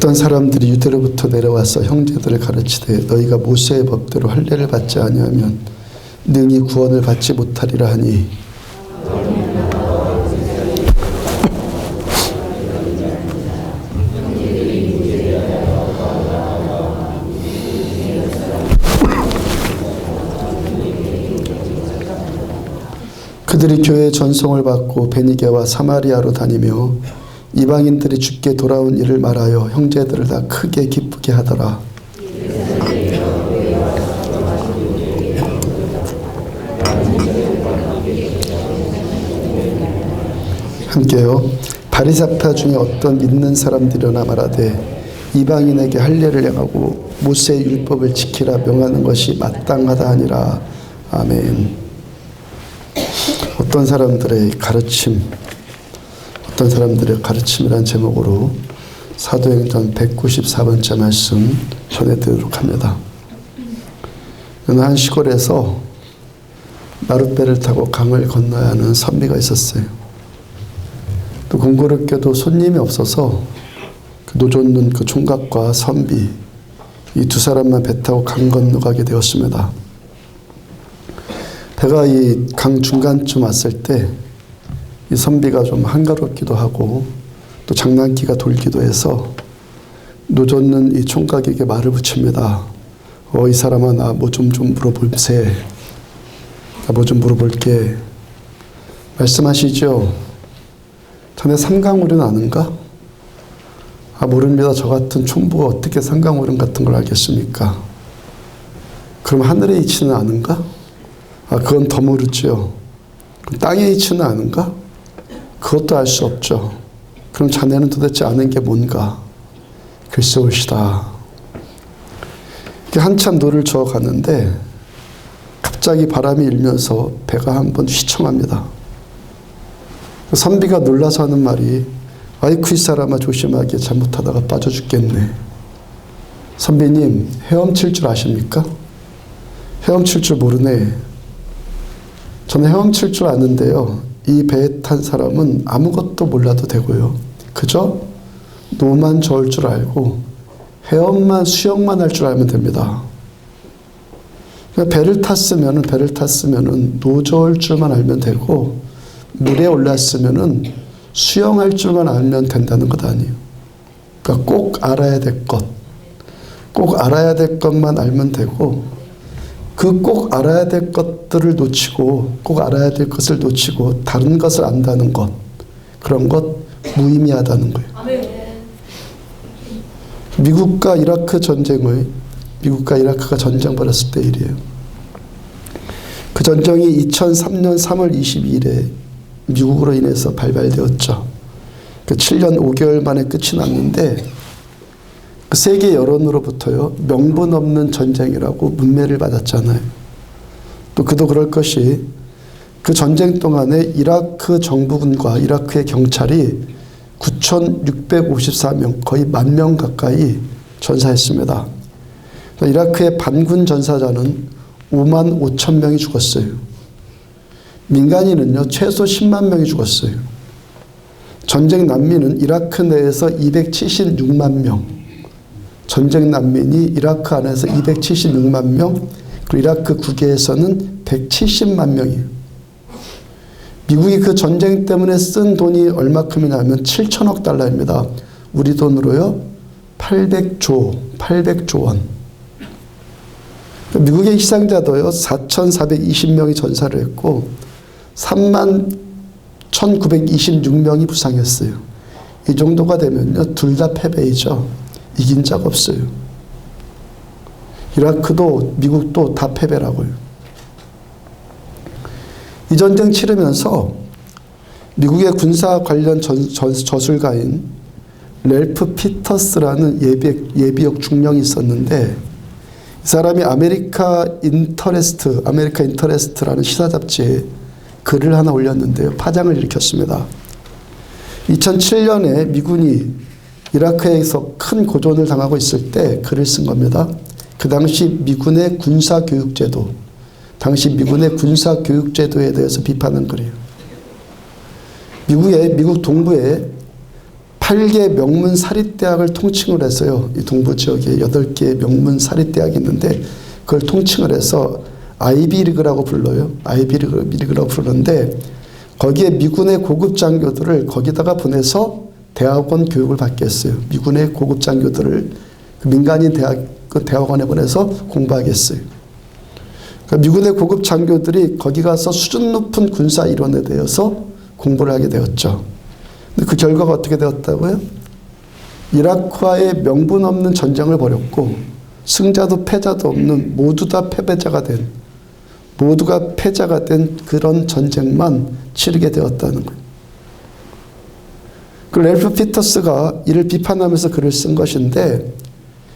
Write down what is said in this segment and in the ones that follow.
어떤 사람들이 유대로부터 내려와서 형제들을 가르치되 너희가 모세의 법대로 할례를 받지 아니하면 능히 구원을 받지 못하리라 하니 그들이 교회의 전송을 받고 베니게와 사마리아로 다니며 이방인들이 주께 돌아온 일을 말하여 형제들을 다 크게 기쁘게 하더라. 함께요. 바리새파 중에 어떤 믿는 사람들이나 말하되 이방인에게 할례를 행하고 모세의 율법을 지키라 명하는 것이 마땅하다 하니라. 아멘. 어떤 사람들의 가르침이란 제목으로 사도행전 194번째 말씀 전해드리도록 합니다. 어느 한 시골에서 나룻배를 타고 강을 건너야 하는 선비가 있었어요. 또 공교롭게도 손님이 없어서 그 노젓는 그 총각과 선비 이 두 사람만 배 타고 강 건너가게 되었습니다. 배가 이 강 중간쯤 왔을 때 이 선비가 좀 한가롭기도 하고 또 장난기가 돌기도 해서 노젓는 이 총각에게 말을 붙입니다. 이 사람아 나 뭐 좀 물어볼세. 나 뭐 좀 물어볼게. 말씀하시죠. 자네 삼강오륜 아는가? 모릅니다. 저 같은 총부가 어떻게 삼강오륜 같은 걸 알겠습니까? 그럼 하늘의 이치는 아는가? 그건 더 모르죠. 그럼 땅의 이치는 아는가? 그것도 알 수 없죠. 그럼 자네는 도대체 아는 게 뭔가? 글쎄 옳시다. 한참 노를 저어 가는데 갑자기 바람이 일면서 배가 한번 휘청합니다. 선비가 놀라서 하는 말이 아이쿠 이 사람아 조심하게 잘못하다가 빠져 죽겠네. 선비님 헤엄칠 줄 아십니까? 헤엄칠 줄 모르네. 저는 헤엄칠 줄 아는데요. 이 배에 탄 사람은 아무것도 몰라도 되고요. 그저 노만 저을 줄 알고 수영만 할 줄 알면 됩니다. 배를 탔으면은 노 저을 줄만 알면 되고 물에 올랐으면은 수영할 줄만 알면 된다는 것 아니에요. 그러니까 꼭 알아야 될 것만 알면 되고 그 꼭 알아야 될 것들을 놓치고 꼭 알아야 될 것을 놓치고 다른 것을 안다는 것 그런 것 무의미하다는 거예요. 미국과 이라크가 전쟁 벌였을 때 일이에요. 그 전쟁이 2003년 3월 22일에 미국으로 인해서 발발되었죠. 그 7년 5개월 만에 끝이 났는데 그 세계 여론으로부터요 명분 없는 전쟁이라고 문매를 받았잖아요. 또 그도 그럴 것이 그 전쟁 동안에 이라크 정부군과 이라크의 경찰이 9,654명 거의 10,000명 가까이 전사했습니다. 이라크의 반군 전사자는 55,000명이 죽었어요. 민간인은요 최소 10만 명이 죽었어요. 전쟁 난민은 이라크 내에서 276만 명. 전쟁 난민이 이라크 안에서 276만 명, 그리고 이라크 국외에서는 170만 명이에요. 미국이 그 전쟁 때문에 쓴 돈이 얼마큼이냐면 7천억 달러입니다. 우리 돈으로요 800조 원. 미국의 희생자도요 4,420명이 전사를 했고 31,926명이 부상했어요. 이 정도가 되면요 둘 다 패배이죠. 이긴 적 없어요. 이라크도 미국도 다 패배라고요. 이 전쟁 치르면서 미국의 군사 관련 저술가인 렐프 피터스라는 예비역 중령이 있었는데 이 사람이 아메리카 인터레스트라는 시사 잡지에 글을 하나 올렸는데요. 파장을 일으켰습니다. 2007년에 미군이 이라크에서 큰 고전을 당하고 있을 때 글을 쓴 겁니다. 그 당시 미군의 군사교육제도에 대해서 비판한 글이에요. 미국 동부에 8개 명문 사립대학을 통칭을 해서요. 이 동부 지역에 8개의 명문 사립대학이 있는데 그걸 통칭을 해서 아이비리그라고 불러요. 아이비리그라고 부르는데 거기에 미군의 고급 장교들을 거기다가 보내서 대학원 교육을 받게 했어요. 미군의 고급 장교들을 민간인 대학원에 보내서 공부하게 했어요. 그러니까 미군의 고급 장교들이 거기 가서 수준 높은 군사 이론에 대해서 공부를 하게 되었죠. 근데 그 결과가 어떻게 되었다고요? 이라크와의 명분 없는 전쟁을 벌였고 승자도 패자도 없는 모두 다 패배자가 된 모두가 패자가 된 그런 전쟁만 치르게 되었다는 거예요. 그 랠프 피터스가 이를 비판하면서 글을 쓴 것인데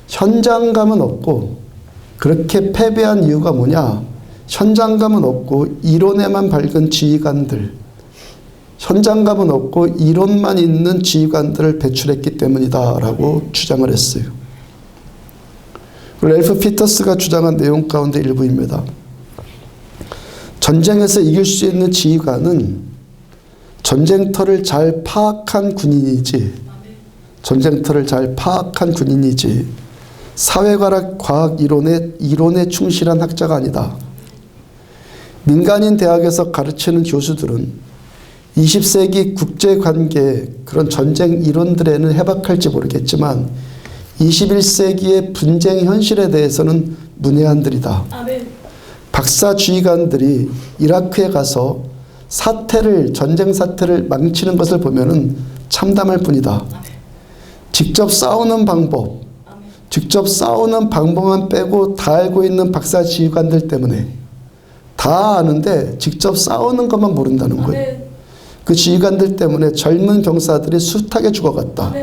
현장감은 없고 그렇게 패배한 이유가 뭐냐? 현장감은 없고 이론에만 밝은 지휘관들, 현장감은 없고 이론만 있는 지휘관들을 배출했기 때문이다라고 주장을 했어요. 랠프 피터스가 주장한 내용 가운데 일부입니다. 전쟁에서 이길 수 있는 지휘관은 전쟁터를 잘 파악한 군인이지, 전쟁터를 잘 파악한 군인이지 사회과학 이론에 충실한 학자가 아니다. 민간인 대학에서 가르치는 교수들은 20세기 국제관계 그런 전쟁 이론들에는 해박할지 모르겠지만 21세기의 분쟁 현실에 대해서는 문외한들이다. 박사 지휘관들이 이라크에 가서 전쟁 사태를 망치는 것을 보면은 참담할 뿐이다. 직접 싸우는 방법만 빼고 다 알고 있는 박사 지휘관들 때문에 다 아는데 직접 싸우는 것만 모른다는 거예요. 그 지휘관들 때문에 젊은 병사들이 숱하게 죽어갔다.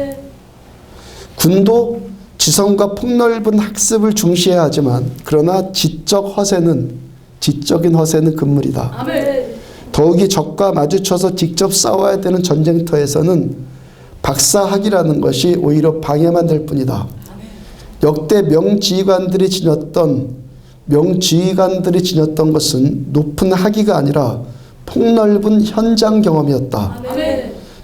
군도 지성과 폭넓은 학습을 중시해야 하지만 그러나 지적인 허세는 금물이다. 더욱이 적과 마주쳐서 직접 싸워야 되는 전쟁터에서는 박사학이라는 것이 오히려 방해만 될 뿐이다. 역대 명지휘관들이 지녔던 것은 높은 학위가 아니라 폭넓은 현장 경험이었다.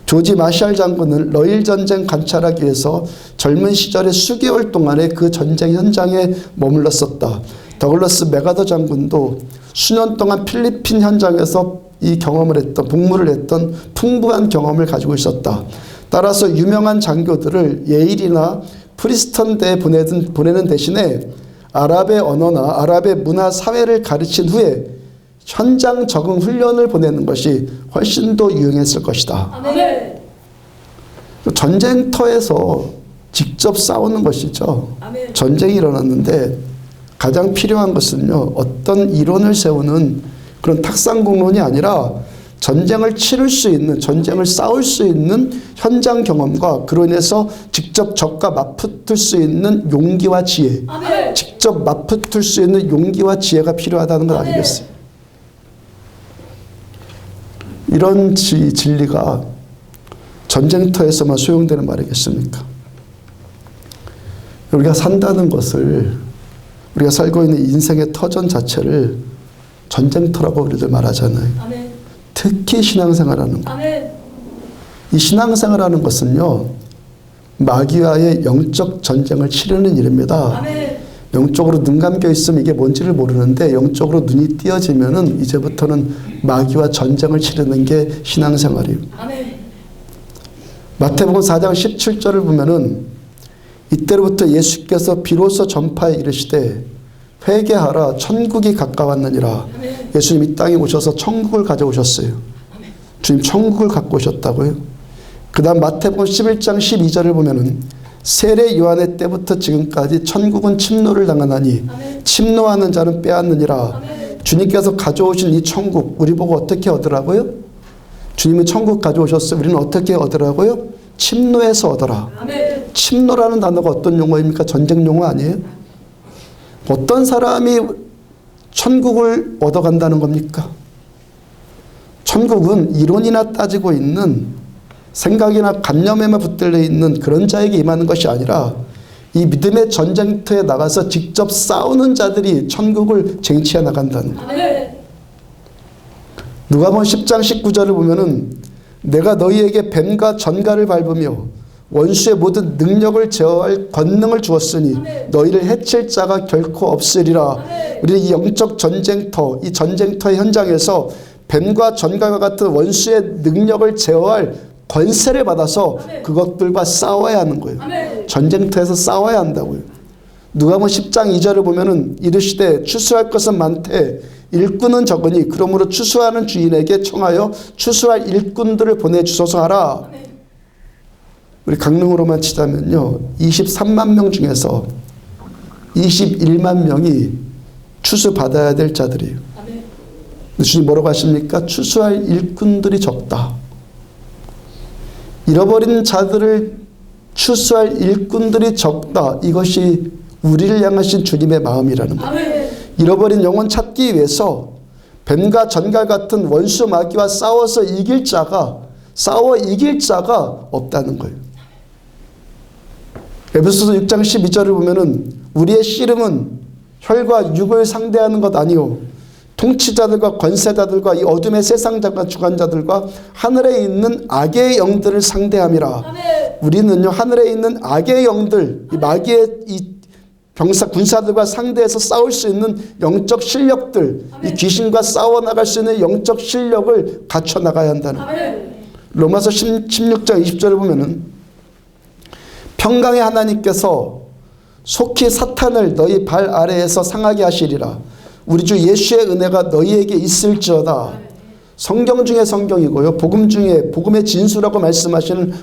조지 마샬 장군은 러일 전쟁 관찰하기 위해서 젊은 시절에 수개월 동안에 그 전쟁 현장에 머물렀었다. 더글러스 맥아더 장군도 수년 동안 필리핀 현장에서 이 복무를 했던 풍부한 경험을 가지고 있었다. 따라서 유명한 장교들을 예일이나 프리스턴대에 보내는 대신에 아랍의 언어나 아랍의 문화 사회를 가르친 후에 현장 적응 훈련을 보내는 것이 훨씬 더 유용했을 것이다. 전쟁터에서 직접 싸우는 것이죠. 전쟁이 일어났는데 가장 필요한 것은요, 어떤 이론을 세우는 그런 탁상공론이 아니라 전쟁을 치를 수 있는, 전쟁을 싸울 수 있는 현장 경험과 그로 인해서 직접 적과 맞붙을 수 있는 용기와 지혜, 직접 맞붙을 수 있는 용기와 지혜가 필요하다는 걸 아니겠어요? 이런 진리가 전쟁터에서만 소용되는 말이겠습니까? 우리가 산다는 것을, 우리가 살고 있는 인생의 터전 자체를 전쟁터라고 우리들 말하잖아요. 특히 신앙생활하는 것. 이 신앙생활하는 것은요, 마귀와의 영적 전쟁을 치르는 일입니다. 영적으로 눈 감겨 있으면 이게 뭔지를 모르는데 영적으로 눈이 띄어지면은 이제부터는 마귀와 전쟁을 치르는 게 신앙생활이에요. 마태복음 4장 17절을 보면은 이때로부터 예수께서 비로소 전파에 이르시되 회개하라 천국이 가까웠느니라. 예수님 이 땅에 오셔서 천국을 가져오셨어요. 주님 천국을 갖고 오셨다고요. 그 다음 마태복음 11장 12절을 보면은 세례 요한의 때부터 지금까지 천국은 침노를 당하나니 침노하는 자는 빼앗느니라. 주님께서 가져오신 이 천국 우리 보고 어떻게 얻으라고요? 주님이 천국 가져오셨어요. 우리는 어떻게 얻으라고요? 침노해서 얻어라. 침노라는 단어가 어떤 용어입니까? 전쟁 용어 아니에요? 어떤 사람이 천국을 얻어간다는 겁니까? 천국은 이론이나 따지고 있는 생각이나 관념에만 붙들려 있는 그런 자에게 임하는 것이 아니라 이 믿음의 전쟁터에 나가서 직접 싸우는 자들이 천국을 쟁취해 나간다는 거예요. 누가복음 10장 19절을 보면은 내가 너희에게 뱀과 전갈을 밟으며 원수의 모든 능력을 제어할 권능을 주었으니 너희를 해칠 자가 결코 없으리라. 우리 이 영적 전쟁터, 이 전쟁터의 현장에서 뱀과 전갈과 같은 원수의 능력을 제어할 권세를 받아서 그것들과 싸워야 하는 거예요. 전쟁터에서 싸워야 한다고요. 누가복음 10장 2절을 보면은 이르시되 추수할 것은 많되 일꾼은 적으니 그러므로 추수하는 주인에게 청하여 추수할 일꾼들을 보내주소서 하라. 우리 강릉으로만 치자면요, 23만 명 중에서 21만 명이 추수받아야 될 자들이에요. 주님 뭐라고 하십니까? 추수할 일꾼들이 적다. 잃어버린 자들을 추수할 일꾼들이 적다. 이것이 우리를 향하신 주님의 마음이라는 거예요. 잃어버린 영혼 찾기 위해서 뱀과 전갈 같은 원수 마귀와 싸워 이길 자가 없다는 거예요. 에베소서 6장 12절을 보면은 우리의 씨름은 혈과 육을 상대하는 것 아니요 통치자들과 권세자들과 이 어둠의 세상자가 주관자들과 하늘에 있는 악의 영들을 상대함이라. 우리는요 하늘에 있는 악의 영들, 이 마귀의 이 병사 군사들과 상대해서 싸울 수 있는 영적 실력들, 이 귀신과 싸워 나갈 수 있는 영적 실력을 갖춰 나가야 한다는 거예요. 로마서 16장 20절을 보면은 평강의 하나님께서 속히 사탄을 너희 발 아래에서 상하게 하시리라. 우리 주 예수의 은혜가 너희에게 있을지어다. 성경 중에 성경이고요, 복음 중에 복음의 진수라고 말씀하시는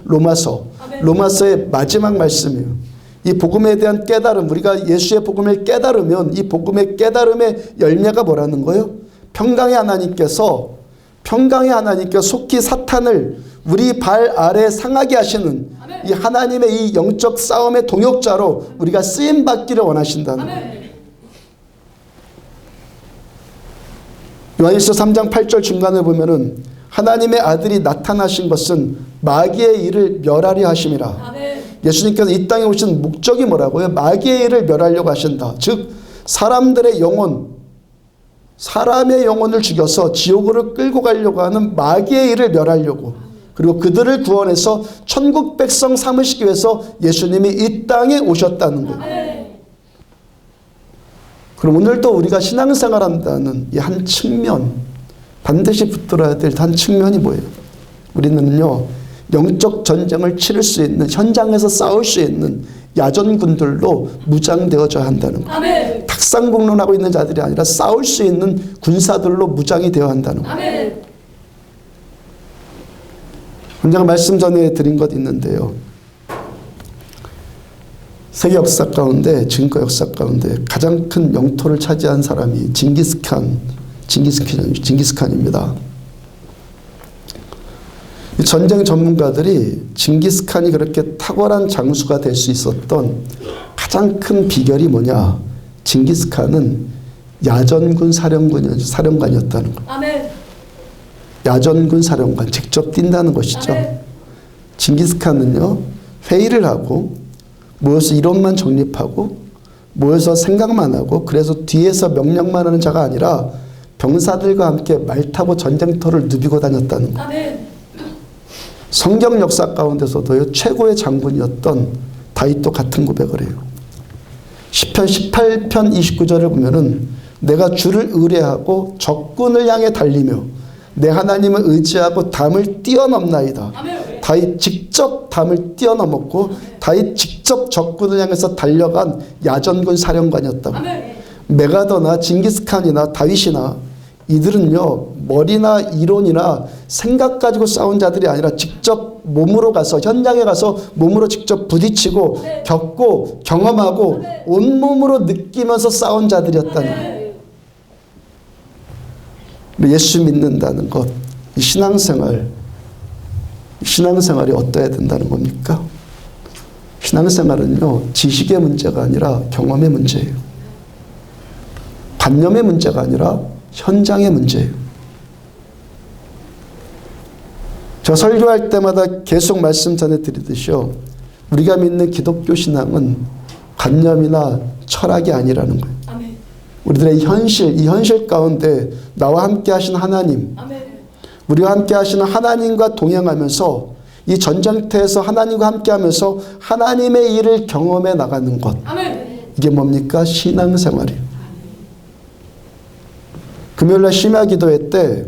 로마서의 마지막 말씀이에요. 이 복음에 대한 깨달음, 우리가 예수의 복음을 깨달으면 이 복음의 깨달음의 열매가 뭐라는 거예요? 평강의 하나님께서 속히 사탄을 우리 발 아래 상하게 하시는 이 하나님의 이 영적 싸움의 동역자로 우리가 쓰임 받기를 원하신다는 거예요. 요한일서 3장 8절 중간에 보면은 하나님의 아들이 나타나신 것은 마귀의 일을 멸하려 하심이라. 예수님께서 이 땅에 오신 목적이 뭐라고요? 마귀의 일을 멸하려고 하신다. 즉 사람의 영혼을 죽여서 지옥으로 끌고 가려고 하는 마귀의 일을 멸하려고, 그리고 그들을 구원해서 천국 백성 삼으시기 위해서 예수님이 이 땅에 오셨다는 거예요. 그럼 오늘도 우리가 신앙생활한다는 이 한 측면, 반드시 붙들어야 될 한 측면이 뭐예요? 우리는요 영적 전쟁을 치를 수 있는, 현장에서 싸울 수 있는 야전군들로 무장되어져야 한다는 거예요. 탁상공론하고 있는 자들이 아니라 싸울 수 있는 군사들로 무장이 되어야 한다는 거예요. 제가 말씀 전에 드린 것 있는데요, 세계 역사 가운데, 지금까지 역사 가운데 가장 큰 영토를 차지한 사람이 징기스칸입니다. 이 전쟁 전문가들이 징기스칸이 그렇게 탁월한 장수가 될 수 있었던 가장 큰 비결이 뭐냐? 징기스칸은 야전군 사령관이었다는 거예요. 야전군 사령관, 직접 뛴다는 것이죠. 징기스칸은요 회의를 하고 모여서 이론만 정립하고 모여서 생각만 하고, 그래서 뒤에서 명령만 하는 자가 아니라 병사들과 함께 말 타고 전쟁터를 누비고 다녔다는 거예요. 성경 역사 가운데서도요 최고의 장군이었던 다윗도 같은 고백을 해요. 시편 18편 29절을 보면은 내가 주를 의뢰하고 적군을 향해 달리며 내 하나님을 의지하고 담을 뛰어넘나이다. 다윗 직접 담을 뛰어넘었고 다윗 직접 적군을 향해서 달려간 야전군 사령관이었다고. 메가더나 징기스칸이나 다윗이나 이들은요 머리나 이론이나 생각 가지고 싸운 자들이 아니라 직접 몸으로 가서, 현장에 가서 몸으로 직접 부딪히고 겪고 경험하고 온몸으로 느끼면서 싸운 자들이었다는 거예요. 예수 믿는다는 것, 이 신앙생활이 어떠해야 된다는 겁니까? 신앙생활은요 지식의 문제가 아니라 경험의 문제예요. 관념의 문제가 아니라 현장의 문제예요. 저 설교할 때마다 계속 말씀 전해드리듯이요, 우리가 믿는 기독교 신앙은 관념이나 철학이 아니라는 거예요. 우리들의 이 현실 가운데 나와 함께 하신 하나님, 우리와 함께 하시는 하나님과 동행하면서 이 전쟁터에서 하나님과 함께하면서 하나님의 일을 경험해 나가는 것. 이게 뭡니까? 신앙생활이에요. 금요일날 심야 기도회 때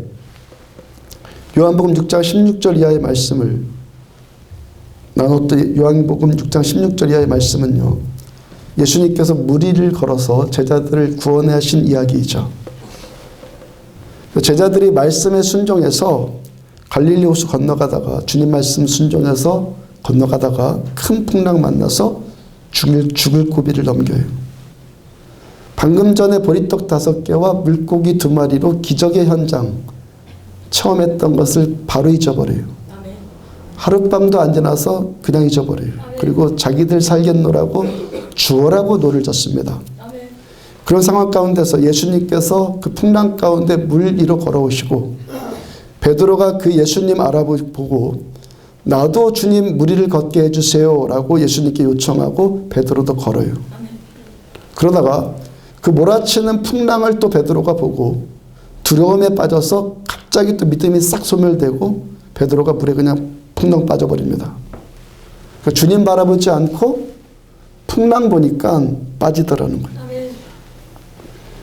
요한복음 6장 16절 이하의 말씀을 나눴던 요한복음 6장 16절 이하의 말씀은요, 예수님께서 무리를 걸어서 제자들을 구원해 하신 이야기이죠. 제자들이 말씀에 순종해서 갈릴리 호수 건너가다가, 주님 말씀 순종해서 건너가다가 큰 풍랑 만나서 죽을 고비를 넘겨요. 방금 전에 보리떡 5개와 물고기 2마리로 기적의 현장 처음 했던 것을 바로 잊어버려요. 하룻밤도 안 지나서 그냥 잊어버려요. 그리고 자기들 살겠노라고 주어라고 노를 졌습니다. 그런 상황 가운데서 예수님께서 그 풍랑 가운데 물 위로 걸어오시고, 베드로가 그 예수님 알아보고 나도 주님 물 위를 걷게 해주세요 라고 예수님께 요청하고 베드로도 걸어요. 그러다가 그 몰아치는 풍랑을 또 베드로가 보고 두려움에 빠져서 갑자기 또 믿음이 싹 소멸되고 베드로가 물에 그냥 풍덩 빠져버립니다. 그러니까 주님 바라보지 않고 풍랑 보니까 빠지더라는 거예요.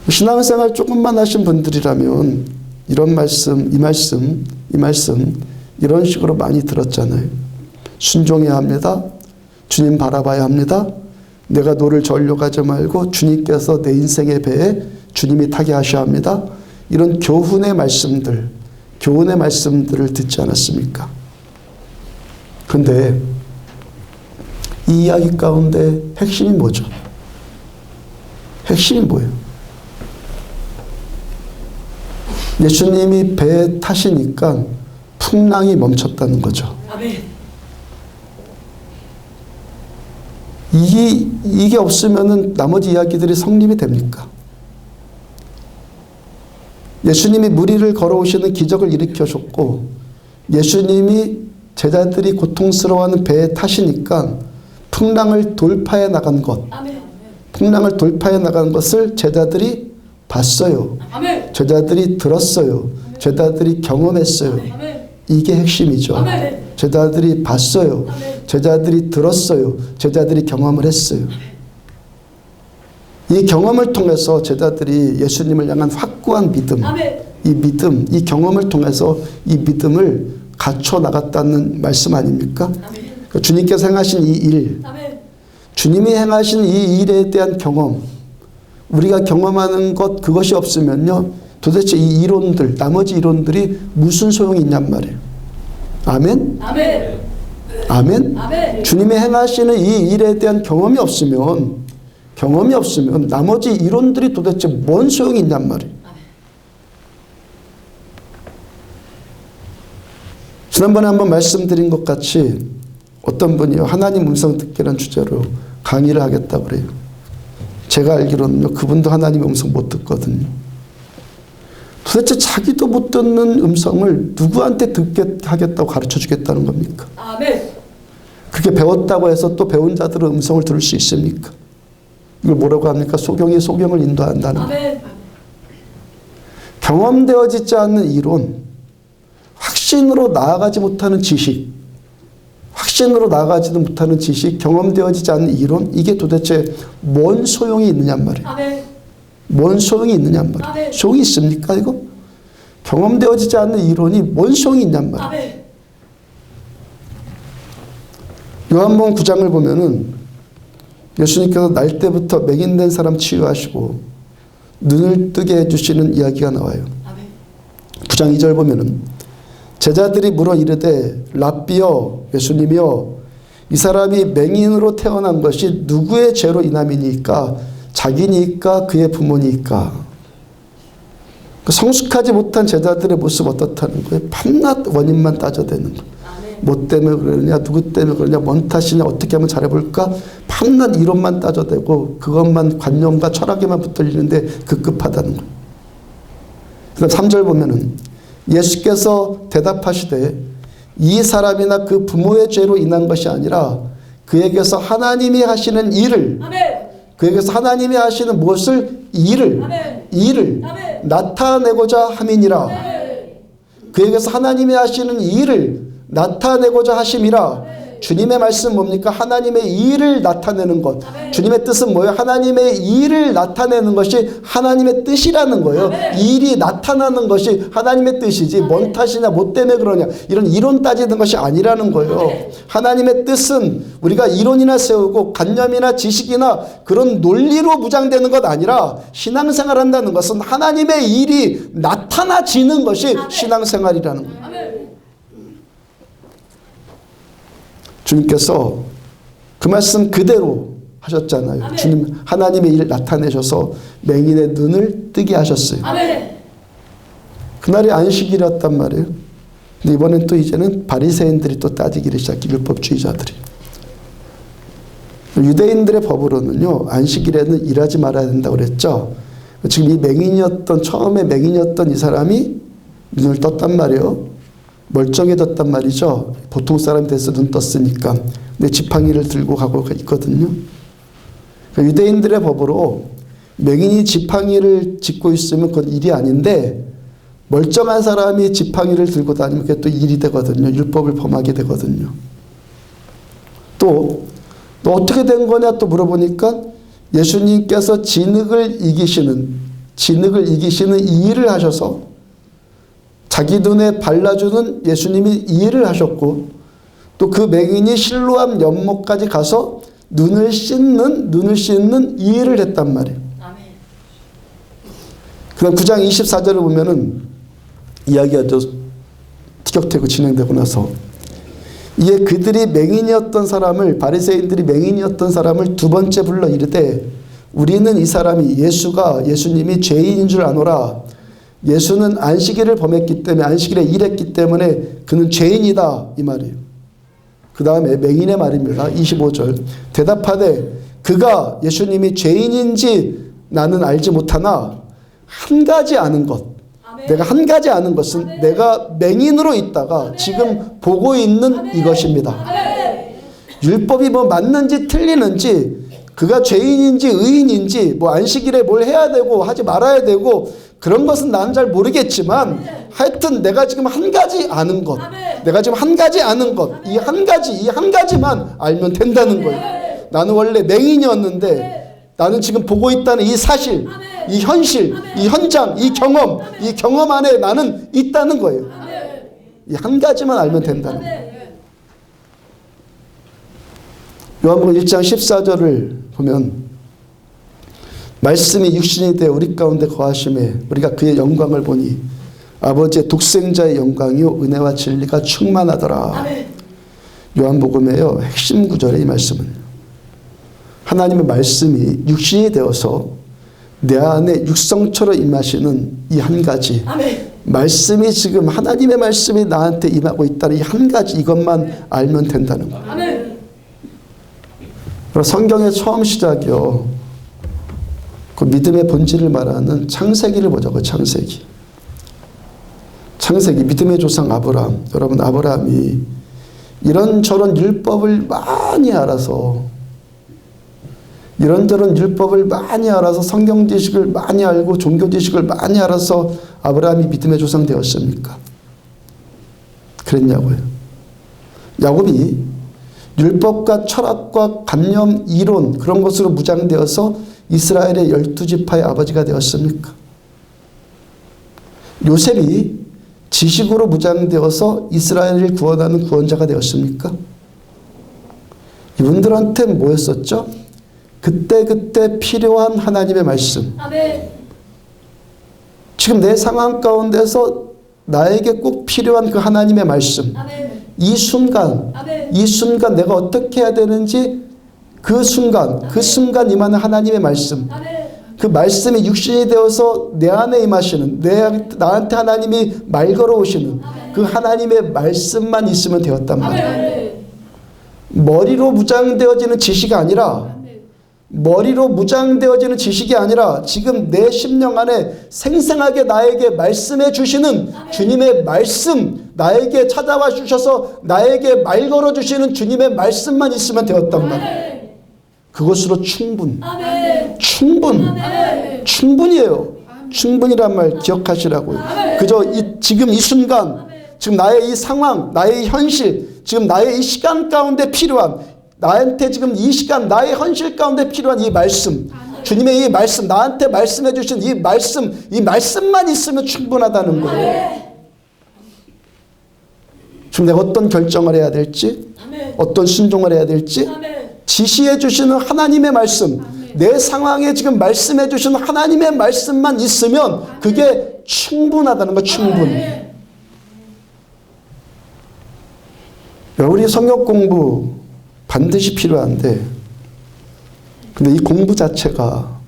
신앙생활 조금만 하신 분들이라면 이런 말씀, 이 말씀 이런 식으로 많이 들었잖아요. 순종해야 합니다. 주님 바라봐야 합니다. 내가 노를 저리로 가지 말고 주님께서 내 인생의 배에 주님이 타게 하셔야 합니다. 이런 교훈의 말씀들을 듣지 않았습니까? 그런데 이 이야기 가운데 핵심이 뭐죠? 핵심이 뭐예요? 예수님이 배에 타시니까 풍랑이 멈췄다는 거죠. 이게 없으면 나머지 이야기들이 성립이 됩니까? 예수님이 물 위를 걸어오시는 기적을 일으켜줬고, 예수님이 제자들이 고통스러워하는 배에 타시니까 풍랑을 돌파해 나간 것, 풍랑을 돌파해 나간 것을 제자들이 봤어요. 제자들이 들었어요. 제자들이 경험했어요. 이게 핵심이죠. 제자들이 봤어요. 제자들이 들었어요. 제자들이 경험을 했어요. 이 경험을 통해서 제자들이 예수님을 향한 확고한 믿음, 이 경험을 통해서 이 믿음을 갖춰 나갔다는 말씀 아닙니까? 그러니까 주님께서 행하신 이 일, 주님이 행하신 이 일에 대한 경험, 우리가 경험하는 것, 그것이 없으면요, 도대체 이 이론들, 나머지 이론들이 무슨 소용이 있냔 말이에요. 아멘? 아멘? 주님이 행하시는 이 일에 대한 경험이 없으면 나머지 이론들이 도대체 뭔 소용이 있냔 말이에요. 지난번에 한번 말씀드린 것 같이 어떤 분이요, 하나님 음성 듣기라는 주제로 강의를 하겠다고 그래요. 제가 알기로는요, 그분도 하나님의 음성 못 듣거든요. 도대체 자기도 못 듣는 음성을 누구한테 듣게 하겠다고 가르쳐 주겠다는 겁니까? 그렇게 배웠다고 해서 또 배운 자들은 음성을 들을 수 있습니까? 이걸 뭐라고 합니까? 소경이 소경을 인도한다는 거예요. 경험되어지지 않는 이론, 확신으로 나아가지 못하는 지식, 경험되어지지 않는 이론, 이게 도대체 뭔 소용이 있느냔 말이에요. 뭔 소용이 있느냔 말이에요. 소용이 있습니까 이거? 경험되어지지 않는 이론이 뭔 소용이 있냔 말이에요. 요한복음 9장을 보면은 예수님께서 날 때부터 맹인된 사람 치유하시고 눈을 뜨게 해주시는 이야기가 나와요. 9장 2절 보면은 제자들이 물어 이르되 랍비여, 예수님이여, 이 사람이 맹인으로 태어난 것이 누구의 죄로 인함이니까? 자기니까 그의 부모니까? 성숙하지 못한 제자들의 모습 어떻다는 거예요? 밤낮 원인만 따져대는 거예요. 뭐 때문에 그러냐, 누구 때문에 그러냐, 뭔 탓이냐, 어떻게 하면 잘해볼까? 밤낮 이론만 따져대고 그것만 관념과 철학에만 붙들리는데 급급하다는 거예요. 그다음 3절 보면은 예수께서 대답하시되 이 사람이나 그 부모의 죄로 인한 것이 아니라 그에게서 하나님이 하시는 일을, 그에게서 하나님이 하시는 무엇을? 일을 나타내고자 함이니라. 그에게서 하나님이 하시는 일을 나타내고자 하심이라. 주님의 말씀 뭡니까? 하나님의 일을 나타내는 것. 주님의 뜻은 뭐예요? 하나님의 일을 나타내는 것이 하나님의 뜻이라는 거예요. 일이 나타나는 것이 하나님의 뜻이지 뭔 탓이냐 뭐 때문에 그러냐 이런 이론 따지는 것이 아니라는 거예요. 하나님의 뜻은 우리가 이론이나 세우고 관념이나 지식이나 그런 논리로 무장되는 것 아니라 신앙생활 한다는 것은 하나님의 일이 나타나지는 것이 신앙생활이라는 거예요. 주님께서 그 말씀 그대로 하셨잖아요. 아멘. 주님 하나님의 일 나타내셔서 맹인의 눈을 뜨게 하셨어요. 아멘. 그날이 안식일이었단 말이에요. 근데 이번엔 또 이제는 바리새인들이 또 따지기를 시작해. 율법주의자들이. 유대인들의 법으로는요 안식일에는 일하지 말아야 된다고 그랬죠. 지금 이 맹인이었던 처음에 맹인이었던 이 사람이 눈을 떴단 말이에요. 멀쩡해졌단 말이죠. 보통 사람이 돼서 눈 떴으니까. 근데 지팡이를 들고 가고 있거든요. 유대인들의 법으로 맹인이 지팡이를 짚고 있으면 그건 일이 아닌데 멀쩡한 사람이 지팡이를 들고 다니면 그게 또 일이 되거든요. 율법을 범하게 되거든요. 또 너 어떻게 된 거냐 또 물어보니까 예수님께서 진흙을 이기시는 이 일을 하셔서 자기 눈에 발라주는 예수님이 이 일을 하셨고 또 그 맹인이 실로암 연못까지 가서 눈을 씻는 이 일을 했단 말이에요. 그다음 9장 24절을 보면은 이야기가 티격태격 진행되고 나서 이에 그들이 맹인이었던 사람을 바리새인들이 맹인이었던 사람을 두 번째 불러 이르되 우리는 이 사람이 예수님이 죄인인 줄 아노라. 예수는 안식일을 범했기 때문에 안식일에 일했기 때문에 그는 죄인이다 이 말이에요. 그 다음에 맹인의 말입니다. 25절 대답하되 그가 예수님이 죄인인지 나는 알지 못하나 한 가지 아는 것 내가 한 가지 아는 것은 내가 맹인으로 있다가 지금 보고 있는 이것입니다. 율법이 뭐 맞는지 틀리는지 그가 죄인인지 의인인지 뭐 안식일에 뭘 해야 되고 하지 말아야 되고 그런 것은 나는 잘 모르겠지만 하여튼 내가 지금 한 가지 아는 것 내가 지금 한 가지 아는 것 이 한 가지만 알면 된다는 거예요. 나는 원래 맹인이었는데 나는 지금 보고 있다는 이 사실 이 현실 이 현장 이 경험 안에 나는 있다는 거예요. 이 한 가지만 알면 된다는 거예요. 요한복음 1장 14절을 보면 말씀이 육신이 되어 우리 가운데 거하심에 우리가 그의 영광을 보니 아버지의 독생자의 영광이요 은혜와 진리가 충만하더라. 아멘. 요한복음에요 핵심 구절의 이 말씀은 하나님의 말씀이 육신이 되어서 내 안에 육성처럼 임하시는 이 한 가지 아멘. 말씀이 지금 하나님의 말씀이 나한테 임하고 있다는 이 한 가지 이것만 알면 된다는 거예요. 아멘. 성경의 처음 시작이요. 그 믿음의 본질을 말하는 창세기를 보자고. 창세기 믿음의 조상 아브라함. 여러분 아브라함이 이런저런 율법을 많이 알아서 이런저런 율법을 많이 알아서 성경 지식을 많이 알고 종교 지식을 많이 알아서 아브라함이 믿음의 조상 되었습니까? 그랬냐고요. 야곱이 율법과 철학과 관념, 이론 그런 것으로 무장되어서 이스라엘의 12지파의 아버지가 되었습니까? 요셉이 지식으로 무장되어서 이스라엘을 구원하는 구원자가 되었습니까? 이분들한테 뭐였었죠? 그때그때 필요한 하나님의 말씀. 아멘. 지금 내 상황 가운데서 나에게 꼭 필요한 그 하나님의 말씀. 아멘. 이 순간 내가 어떻게 해야 되는지 그 순간 임하는 하나님의 말씀. 그 말씀이 육신이 되어서 내 안에 임하시는 나한테 하나님이 말 걸어오시는 그 하나님의 말씀만 있으면 되었단 말이에요. 머리로 무장되어지는 지식이 아니라 지금 내 심령 안에 생생하게 나에게 말씀해 주시는 주님의 말씀 나에게 찾아와 주셔서 나에게 말 걸어 주시는 주님의 말씀만 있으면 되었단 말이에요. 그것으로 충분이에요. 충분이란 말 기억하시라고요. 그저 지금 이 순간 지금 나의 이 상황, 나의 이 현실, 지금 나의 이 시간 가운데 필요한, 나한테 지금 이 시간 나의 현실 가운데 필요한 이 말씀, 주님의 이 말씀, 나한테 말씀해 주신 이 말씀만 있으면 충분하다는 거예요. 지금 내가 어떤 결정을 해야 될지, 어떤 순종을 해야 될지 지시해 주시는 하나님의 말씀, 내 상황에 지금 말씀해 주시는 하나님의 말씀만 있으면 그게 충분하다는 거. 충분. 우리 성경 공부 반드시 필요한데, 근데 이 공부 자체가,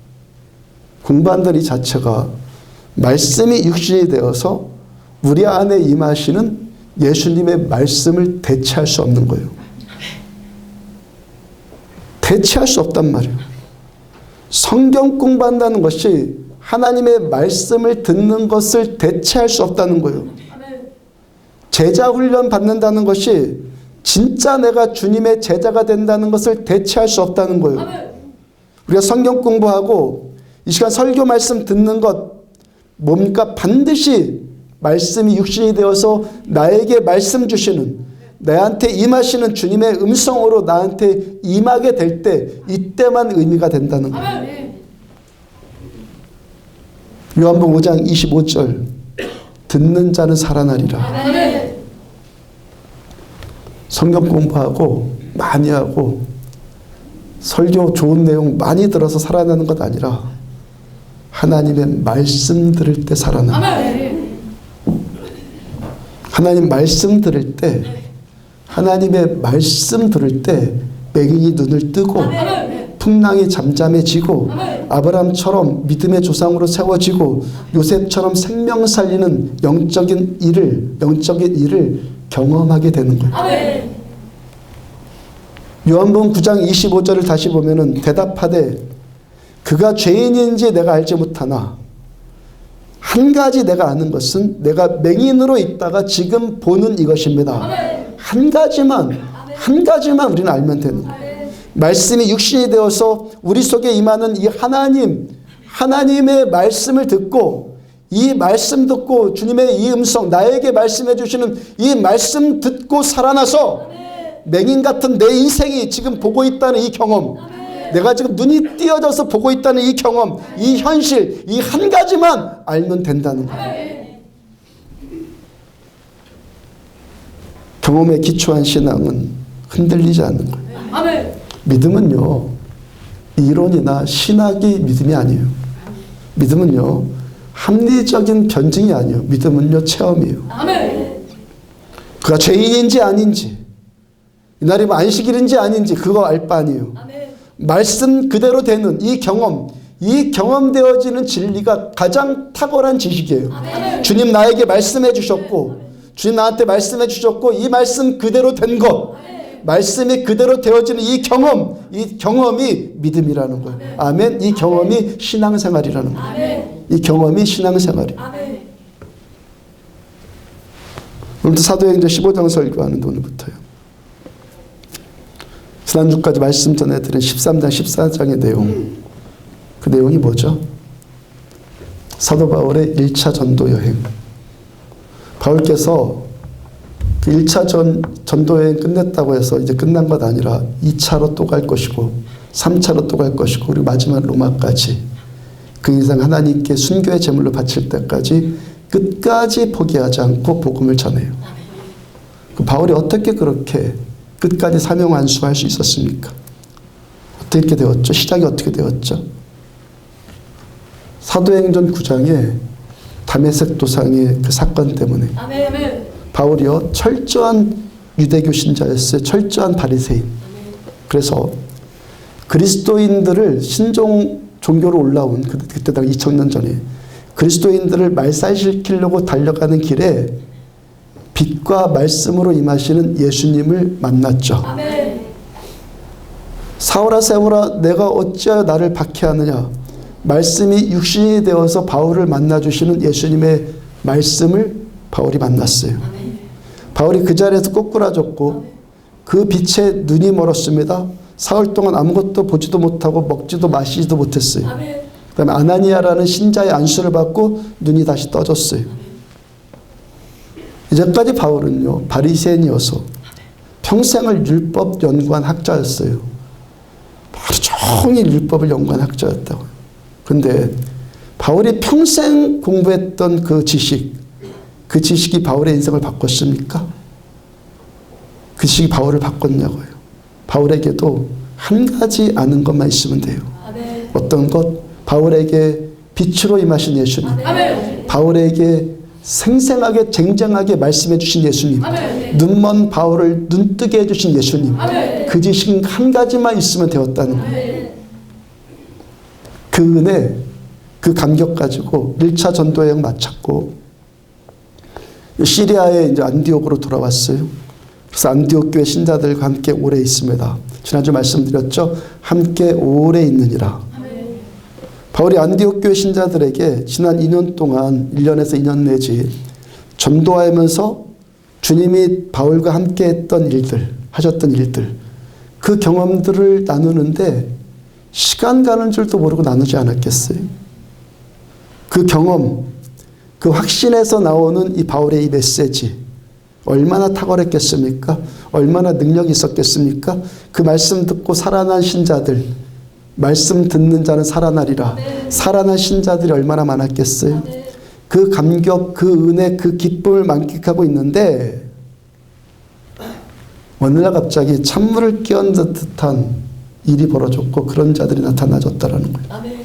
공부한다는 이 자체가 말씀이 육신이 되어서 우리 안에 임하시는 예수님의 말씀을 대체할 수 없는 거예요. 대체할 수 없단 말이에요. 성경 공부한다는 것이 하나님의 말씀을 듣는 것을 대체할 수 없다는 거예요. 제자 훈련 받는다는 것이 진짜 내가 주님의 제자가 된다는 것을 대체할 수 없다는 거예요. 우리가 성경 공부하고 이 시간 설교 말씀 듣는 것 뭡니까? 반드시 말씀이 육신이 되어서 나에게 말씀 주시는, 나한테 임하시는 주님의 음성으로 나한테 임하게 될 때, 이때만 의미가 된다는 거예요. 요한복음 5장 25절, 듣는 자는 살아나리라. 성경 공부하고 많이 하고 설교 좋은 내용 많이 들어서 살아나는 것 아니라 하나님의 말씀 들을 때 살아나는, 하나님 말씀 들을 때, 하나님의 말씀 들을 때 맹인이 눈을 뜨고 풍랑이 잠잠해지고 아브라함처럼 믿음의 조상으로 세워지고 요셉처럼 생명 살리는 영적인 일을 경험하게 되는 거예요. 요한복음 9장 25절을 다시 보면은 대답하되 그가 죄인인지 내가 알지 못하나 한 가지 내가 아는 것은 내가 맹인으로 있다가 지금 보는 이것입니다. 한 가지만 우리는 알면 되는 거예요. 말씀이 육신이 되어서 우리 속에 임하는 이 하나님의 말씀을 듣고, 이 말씀 듣고 주님의 이 음성, 나에게 말씀해 주시는 이 말씀 듣고 살아나서 맹인 같은 내 인생이 지금 보고 있다는 이 경험, 내가 지금 눈이 띄어져서 보고 있다는 이 경험, 이 현실, 이 한 가지만 알면 된다는 거예요. 경험에 기초한 신앙은 흔들리지 않는 거예요. 믿음은요, 이론이나 신학이 믿음이 아니에요. 믿음은요, 합리적인 변증이 아니에요. 믿음은요, 체험이에요. 그가 죄인인지 아닌지, 이날이 안식일인지 아닌지 그거 알 바 아니에요. 말씀 그대로 되는 이 경험되어지는 진리가 가장 탁월한 지식이에요. 주님 나에게 말씀해 주셨고, 주님 나한테 말씀해 주셨고, 이 말씀 그대로 된 것, 말씀이 그대로 되어지는 이 경험이 믿음이라는 거예요. 아멘. 이 경험이 신앙생활이라는 거예요. 이 경험이 신앙생활이에요. 오늘도 사도행전 15장 설교하는데 오늘부터요. 지난주까지 말씀 전해드린 13장 14장의 내용, 그 내용이 뭐죠? 사도 바울의 1차 전도 여행. 바울께서 그 1차 전도 여행 끝냈다고 해서 이제 끝난 것 아니라 2차로 또 갈 것이고 3차로 또 갈 것이고 그리고 마지막 로마까지 그 이상 하나님께 순교의 제물로 바칠 때까지 끝까지 포기하지 않고 복음을 전해요. 그 바울이 어떻게 그렇게 끝까지 사명 완수할 수 있었습니까? 어떻게 되었죠? 시작이 어떻게 되었죠? 사도행전 9장에 다메섹 도상의 그 사건 때문에 바울이요 철저한 유대교 신자였어요. 철저한 바리새인. 그래서 그리스도인들을 신종 종교로 올라온 그때 당 2000년 전에 그리스도인들을 말살시키려고 달려가는 길에 빛과 말씀으로 임하시는 예수님을 만났죠. 사울아 사울아 내가 어찌하여 나를 박해하느냐. 말씀이 육신이 되어서 바울을 만나주시는 예수님의 말씀을 바울이 만났어요. 바울이 그 자리에서 꼬꾸라졌고 그 빛에 눈이 멀었습니다. 사흘 동안 아무것도 보지도 못하고 먹지도 마시지도 못했어요. 그 다음에 아나니아라는 신자의 안수를 받고 눈이 다시 떠졌어요. 이제까지 바울은요, 바리새인이어서 평생을 율법 연구한 학자였어요. 하루 종일 율법을 연구한 학자였다고요. 근데 바울이 평생 공부했던 그 지식이 바울의 인생을 바꿨습니까? 그 지식이 바울을 바꿨냐고요. 바울에게도 한 가지 아는 것만 있으면 돼요. 어떤 것? 바울에게 빛으로 임하신 예수님. 바울에게 생생하게 쟁쟁하게 말씀해 주신 예수님. 눈먼 바울을 눈뜨게 해주신 예수님. 그 지식 한 가지만 있으면 되었다는 거예요. 그 은혜, 그 감격 가지고 1차 전도 여행 마쳤고 시리아의 이제 안디옥으로 돌아왔어요. 그래서 안디옥 교회 신자들과 함께 오래 있습니다. 지난주 말씀드렸죠. 함께 오래 있느니라. 바울이 안디옥 교회 신자들에게 지난 2년 동안 1년에서 2년 내지 전도하면서 주님이 바울과 함께 했던 일들, 하셨던 일들, 그 경험들을 나누는데 시간 가는 줄도 모르고 나누지 않았겠어요? 그 경험, 그 확신에서 나오는 이 바울의 이 메시지 얼마나 탁월했겠습니까? 얼마나 능력이 있었겠습니까? 그 말씀 듣고 살아난 신자들, 말씀 듣는 자는 살아나리라. 살아난 신자들이 얼마나 많았겠어요? 그 감격, 그 은혜, 그 기쁨을 만끽하고 있는데 어느 날 갑자기 찬물을 끼얹은 듯한 일이 벌어졌고 그런 자들이 나타나졌다라는 거예요.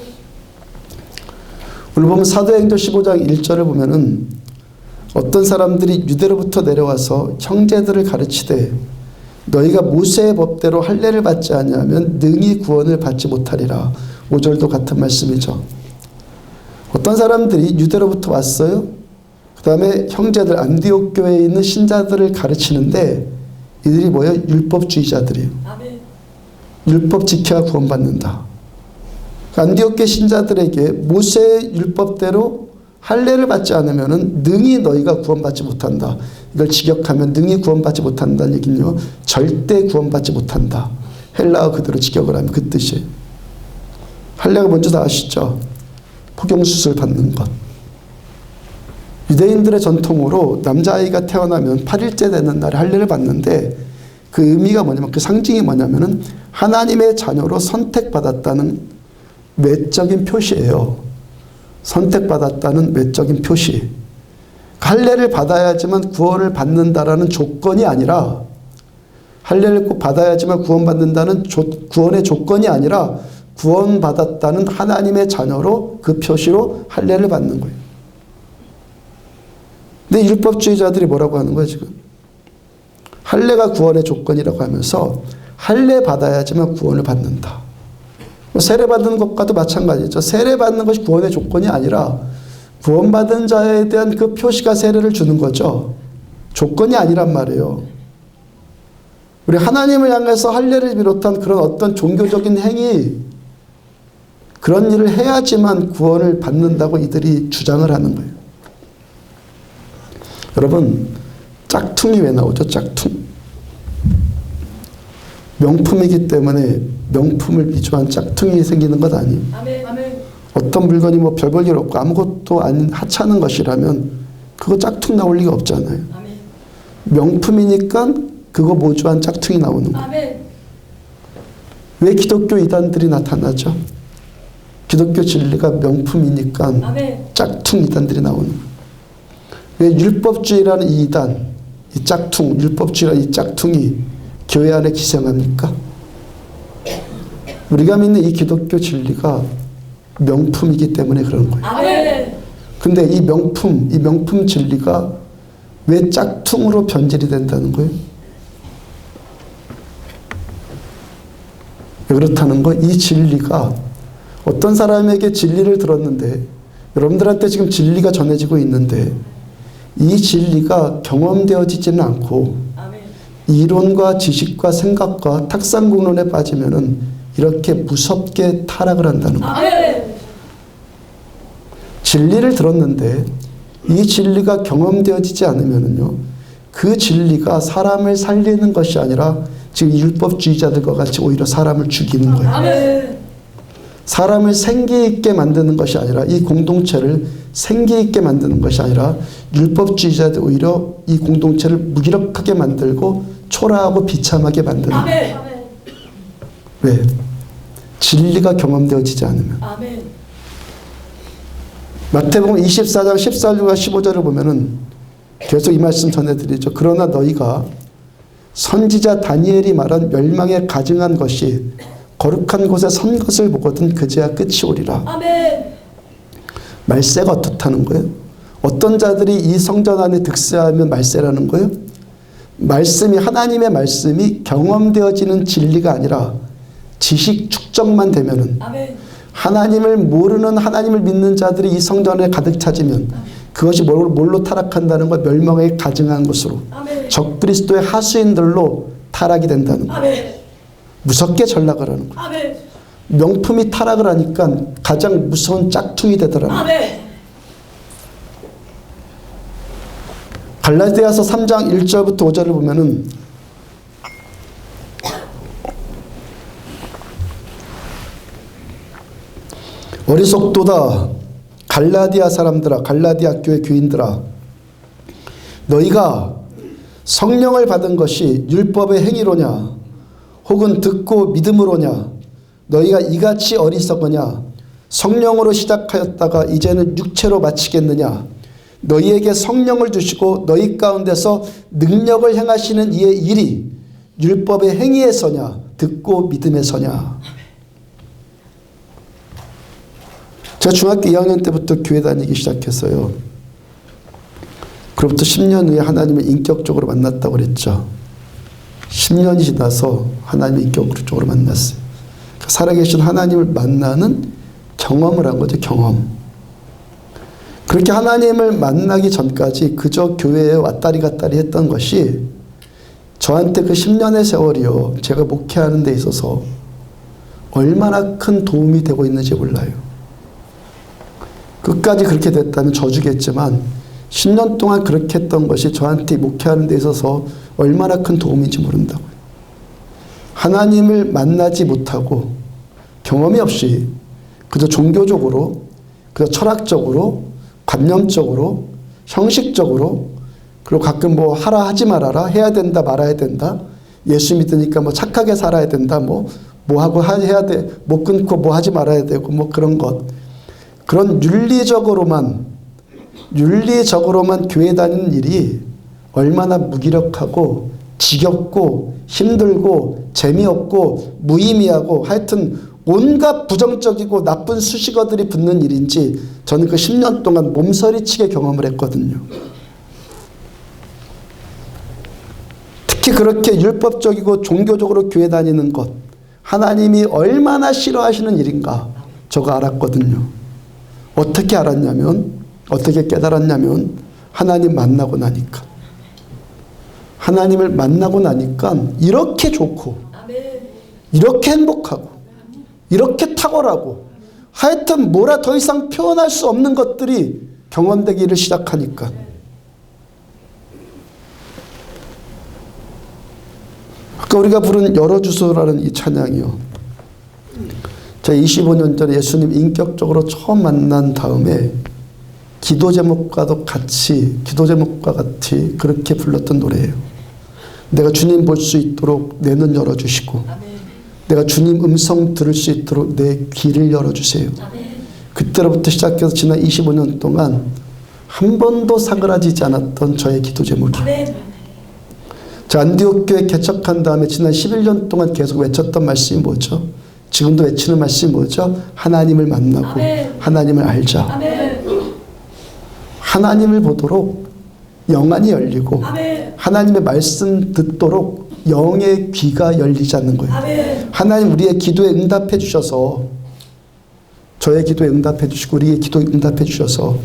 오늘 보면 사도행전 15장 1절을 보면은 어떤 사람들이 유대로부터 내려와서 형제들을 가르치되 너희가 모세의 법대로 할례를 받지 아니하면 능히 구원을 받지 못하리라. 5절도 같은 말씀이죠. 어떤 사람들이 유대로부터 왔어요. 그 다음에 형제들 안디옥 교회에 있는 신자들을 가르치는데 이들이 뭐예요? 율법주의자들이에요. 율법 지켜야 구원받는다. 안디옥 교회 신자들에게 모세의 율법대로 할례를 받지 않으면 능히 너희가 구원받지 못한다. 이걸 직역하면 능히 구원받지 못한다는 얘기는요. 절대 구원받지 못한다. 헬라어 그대로 직역을 하면 그 뜻이에요. 할례가 뭔지 다 아시죠? 포경수술 받는 것. 유대인들의 전통으로 남자아이가 태어나면 8일째 되는 날에 할례를 받는데 그 의미가 뭐냐면 그 상징이 뭐냐면은 하나님의 자녀로 선택받았다는 외적인 표시예요. 선택받았다는 외적인 표시. 할례를 받아야지만 구원을 받는다라는 조건이 아니라 할례를 꼭 받아야지만 구원받는다는 구원의 조건이 아니라 구원받았다는 하나님의 자녀로 그 표시로 할례를 받는 거예요. 근데 율법주의자들이 뭐라고 하는 거예요 지금? 할례가 구원의 조건이라고 하면서 할례 받아야지만 구원을 받는다. 세례받는 것과도 마찬가지죠. 세례받는 것이 구원의 조건이 아니라 구원받은 자에 대한 그 표시가 세례를 주는 거죠. 조건이 아니란 말이에요. 우리 하나님을 향해서 할례를 비롯한 그런 어떤 종교적인 행위, 그런 일을 해야지만 구원을 받는다고 이들이 주장을 하는 거예요. 여러분, 짝퉁이 왜 나오죠? 짝퉁. 명품이기 때문에 명품을 비추한 짝퉁이 생기는 것 아니에요. 어떤 물건이 뭐 별 볼 일 없고 아무것도 아닌 하찮은 것이라면 그거 짝퉁 나올 리가 없잖아요. 명품이니까 그거 모조한 짝퉁이 나오는 거예요. 왜 기독교 이단들이 나타나죠? 기독교 진리가 명품이니까 짝퉁 이단들이 나오는 거예요. 왜 율법주의라는 이 이단, 이 짝퉁, 율법주의라는 이 짝퉁이 교회 안에 기생합니까? 우리가 믿는 이 기독교 진리가 명품이기 때문에 그런 거예요. 근데 이 명품 진리가 왜 짝퉁으로 변질이 된다는 거예요? 왜 그렇다는 거? 이 진리가 어떤 사람에게 진리를 들었는데 여러분들한테 지금 진리가 전해지고 있는데 이 진리가 경험되어지지는 않고 이론과 지식과 생각과 탁상공론에 빠지면은 이렇게 무섭게 타락을 한다는 거예요. 진리를 들었는데 이 진리가 경험되어지지 않으면은요, 그 진리가 사람을 살리는 것이 아니라 지금 율법주의자들과 같이 오히려 사람을 죽이는 거예요. 사람을 생기 있게 만드는 것이 아니라 이 공동체를 생기 있게 만드는 것이 아니라 율법주의자들 오히려 이 공동체를 무기력하게 만들고 초라하고 비참하게 만드는 거예요. 왜? 진리가 경험되어지지 않으면. 아멘. 마태복음 24장 14절과 15절을 보면은 계속 이 말씀 전해드리죠. 그러나 너희가 선지자 다니엘이 말한 멸망에 가증한 것이 거룩한 곳에 선 것을 보거든 그제야 끝이 오리라. 아멘. 말세가 어떻다는 거예요? 어떤 자들이 이 성전 안에 득세하면 말세라는 거예요? 말씀이 하나님의 말씀이 경험되어지는 진리가 아니라 지식 축적만 되면은 아멘. 하나님을 모르는 하나님을 믿는 자들이 이 성전에 가득 차지면 그것이 뭘로 타락한다는 것 멸망에 가증한 것으로 아멘. 적그리스도의 하수인들로 타락이 된다는 거예요. 아멘. 무섭게 전락을 하는 거예요. 아멘. 명품이 타락을 하니까 가장 무서운 짝퉁이 되더라고요. 아멘. 갈라디아서 3장 1절부터 5절을 보면은 어리석도다 갈라디아 사람들아 갈라디아 교회 교인들아 너희가 성령을 받은 것이 율법의 행위로냐 혹은 듣고 믿음으로냐 너희가 이같이 어리석으냐 성령으로 시작하였다가 이제는 육체로 마치겠느냐 너희에게 성령을 주시고 너희 가운데서 능력을 행하시는 이의 일이 율법의 행위에서냐 듣고 믿음에서냐. 제가 중학교 2학년 때부터 교회 다니기 시작했어요. 그로부터 10년 후에 하나님을 인격적으로 만났다고 그랬죠. 10년이 지나서 하나님을 인격적으로 만났어요. 살아계신 하나님을 만나는 경험을 한 거죠. 경험. 그렇게 하나님을 만나기 전까지 그저 교회에 왔다리 갔다리 했던 것이 저한테 그 10년의 세월이요. 제가 목회하는 데 있어서 얼마나 큰 도움이 되고 있는지 몰라요. 끝까지 그렇게 됐다면 저주겠지만 10년 동안 그렇게 했던 것이 저한테 목회하는 데 있어서 얼마나 큰 도움인지 모른다고요. 하나님을 만나지 못하고 경험이 없이 그저 종교적으로 그저 철학적으로 관념적으로 형식적으로 그리고 가끔 뭐 하라 하지 말아라 해야 된다 말아야 된다 예수 믿으니까 뭐 착하게 살아야 된다 뭐 하고 해야 돼 못 끊고 뭐 하지 말아야 되고 뭐 그런 것 그런 윤리적으로만 교회 다니는 일이 얼마나 무기력하고 지겹고 힘들고 재미없고 무의미하고 하여튼 온갖 부정적이고 나쁜 수식어들이 붙는 일인지 저는 그 10년 동안 몸서리치게 경험을 했거든요. 특히 그렇게 율법적이고 종교적으로 교회 다니는 것 하나님이 얼마나 싫어하시는 일인가 저거 알았거든요. 어떻게 알았냐면 어떻게 깨달았냐면 하나님 만나고 나니까 하나님을 만나고 나니까 이렇게 좋고 이렇게 행복하고 이렇게 탁월하고 하여튼 뭐라 더 이상 표현할 수 없는 것들이 경험되기를 시작하니까 아까 우리가 부른 열어주소라는 이 찬양이요. 제가 25년 전에 예수님 인격적으로 처음 만난 다음에 기도 제목과 같이 그렇게 불렀던 노래예요. 내가 주님 볼 수 있도록 내 눈 열어주시고 내가 주님 음성 들을 수 있도록 내 귀를 열어주세요. 그때로부터 시작해서 지난 25년 동안 한 번도 사그라지지 않았던 저의 기도 제목이에요. 자, 안디옥 교회 개척한 다음에 지난 11년 동안 계속 외쳤던 말씀이 뭐죠? 지금도 외치는 말씀이 뭐죠? 하나님을 만나고 하나님을 알자. 하나님을 보도록 영안이 열리고 하나님의 말씀 듣도록 영의 귀가 열리지 않는 거예요. 하나님 우리의 기도에 응답해 주셔서 저의 기도에 응답해 주시고 우리의 기도에 응답해 주셔서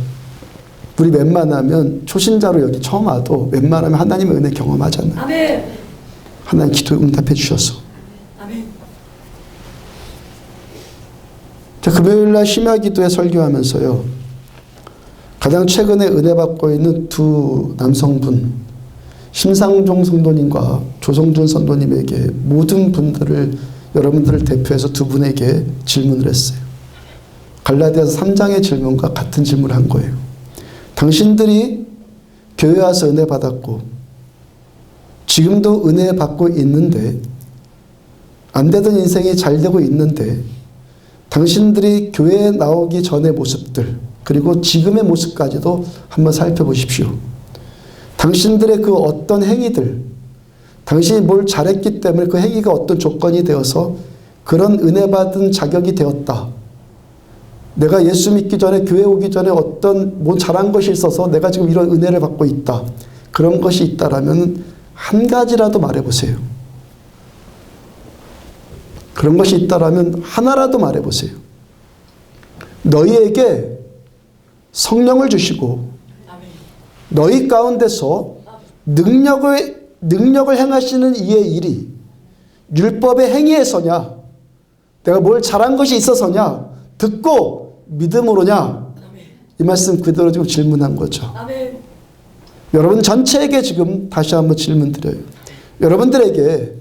우리 웬만하면 초신자로 여기 처음 와도 웬만하면 하나님의 은혜 경험하잖아요. 하나님 기도에 응답해 주셔서 자, 금요일날 심야 기도에 설교하면서요 가장 최근에 은혜 받고 있는 두 남성분 심상종 성도님과 조성준 성도님에게 모든 분들을 여러분들을 대표해서 두 분에게 질문을 했어요. 갈라디아서 3장의 질문과 같은 질문을 한 거예요. 당신들이 교회 와서 은혜 받았고 지금도 은혜 받고 있는데 안 되던 인생이 잘 되고 있는데 당신들이 교회에 나오기 전의 모습들 그리고 지금의 모습까지도 한번 살펴보십시오. 당신들의 그 어떤 행위들, 당신이 뭘 잘했기 때문에 그 행위가 어떤 조건이 되어서 그런 은혜 받은 자격이 되었다. 내가 예수 믿기 전에 교회 오기 전에 어떤 뭐 잘한 것이 있어서 내가 지금 이런 은혜를 받고 있다. 그런 것이 있다라면 한 가지라도 말해보세요. 그런 것이 있다라면 하나라도 말해보세요. 너희에게 성령을 주시고 너희 가운데서 능력을 행하시는 이의 일이 율법의 행위에서냐 내가 뭘 잘한 것이 있어서냐 듣고 믿음으로냐 이 말씀 그대로 지금 질문한 거죠. 여러분 전체에게 지금 다시 한번 질문 드려요. 여러분들에게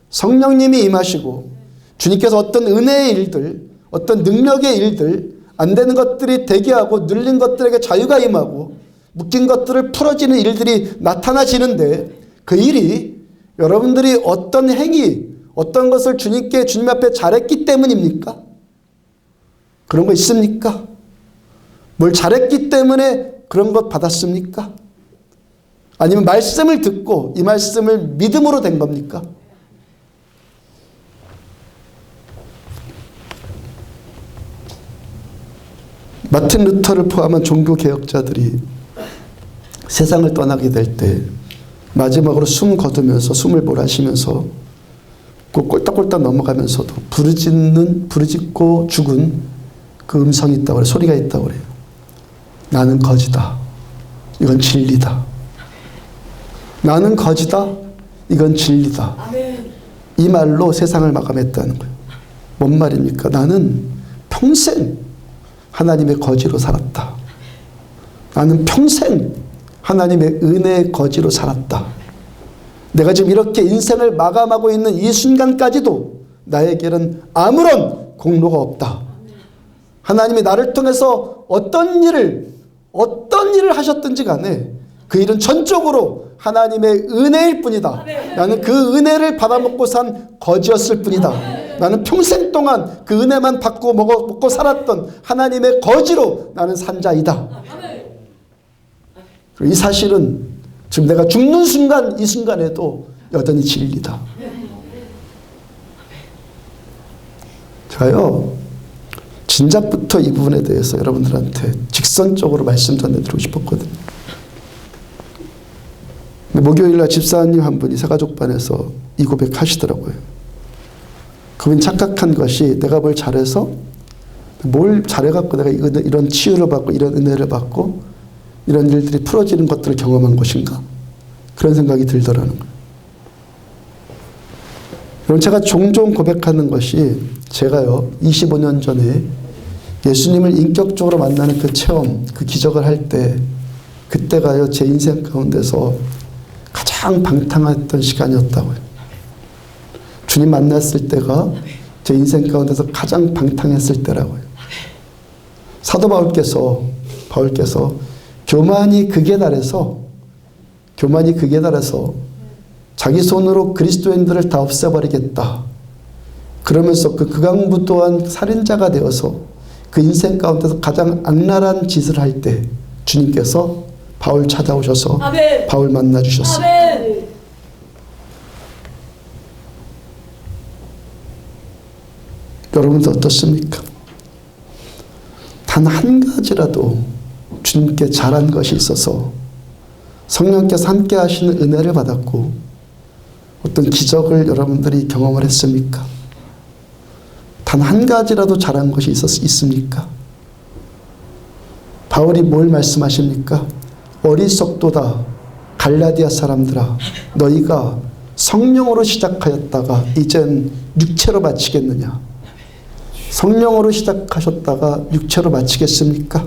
성령님이 임하시고 주님께서 어떤 은혜의 일들 어떤 능력의 일들 안 되는 것들이 되게 하고 눌린 것들에게 자유가 임하고 묶인 것들을 풀어지는 일들이 나타나지는데 그 일이 여러분들이 어떤 행위 어떤 것을 주님 앞에 잘했기 때문입니까? 그런 거 있습니까? 뭘 잘했기 때문에 그런 것 받았습니까? 아니면 말씀을 듣고 이 말씀을 믿음으로 된 겁니까? 마틴 루터를 포함한 종교개혁자들이 세상을 떠나게 될 때 마지막으로 숨 거두면서 숨을 몰아쉬면서 그 꼴딱꼴딱 넘어가면서도 부르짖고 죽은 그 음성이 있다고 그래요. 소리가 있다고 그래요. 나는 거지다. 이건 진리다. 나는 거지다. 이건 진리다. 이 말로 세상을 마감했다는 거예요. 뭔 말입니까? 나는 평생 하나님의 거지로 살았다. 나는 평생 하나님의 은혜의 거지로 살았다. 내가 지금 이렇게 인생을 마감하고 있는 이 순간까지도 나에게는 아무런 공로가 없다. 하나님이 나를 통해서 어떤 일을 하셨든지 간에 그 일은 전적으로 하나님의 은혜일 뿐이다. 나는 그 은혜를 받아먹고 산 거지였을 뿐이다. 나는 평생 동안 그 은혜만 받고 먹고 살았던 하나님의 거지로 나는 산 자이다. 이 사실은 지금 내가 죽는 순간 이 순간에도 여전히 진리다. 제가요 진작부터 이 부분에 대해서 여러분들한테 직선적으로 말씀 전해드리고 싶었거든요. 목요일날 집사님 한 분이 새가족반에서 이 고백하시더라고요. 그분이 착각한 것이 내가 뭘 잘해서 뭘 잘해갖고 내가 이런 치유를 받고 이런 은혜를 받고 이런 일들이 풀어지는 것들을 경험한 것인가? 그런 생각이 들더라는 거예요. 여러분 제가 종종 고백하는 것이 제가요 25년 전에 예수님을 인격적으로 만나는 그 체험, 그 기적을 할 때 그때가요 제 인생 가운데서 가장 방탕했던 시간이었다고요. 주님 만났을 때가 제 인생 가운데서 가장 방탕했을 때라고요. 사도 바울께서 교만이 극에 달해서 자기 손으로 그리스도인들을 다 없애버리겠다. 그러면서 그 극악무 또한 살인자가 되어서 그 인생 가운데서 가장 악랄한 짓을 할 때 주님께서 바울 찾아오셔서 아멘. 바울 만나주셨어요. 아멘. 여러분도 어떻습니까? 단 한 가지라도 주님께 잘한 것이 있어서 성령께서 함께 하시는 은혜를 받았고 어떤 기적을 여러분들이 경험을 했습니까? 단 한 가지라도 잘한 것이 있습니까? 바울이 뭘 말씀하십니까? 어리석도다 갈라디아 사람들아 너희가 성령으로 시작하였다가 이젠 육체로 마치겠느냐? 성령으로 시작하셨다가 육체로 마치겠습니까?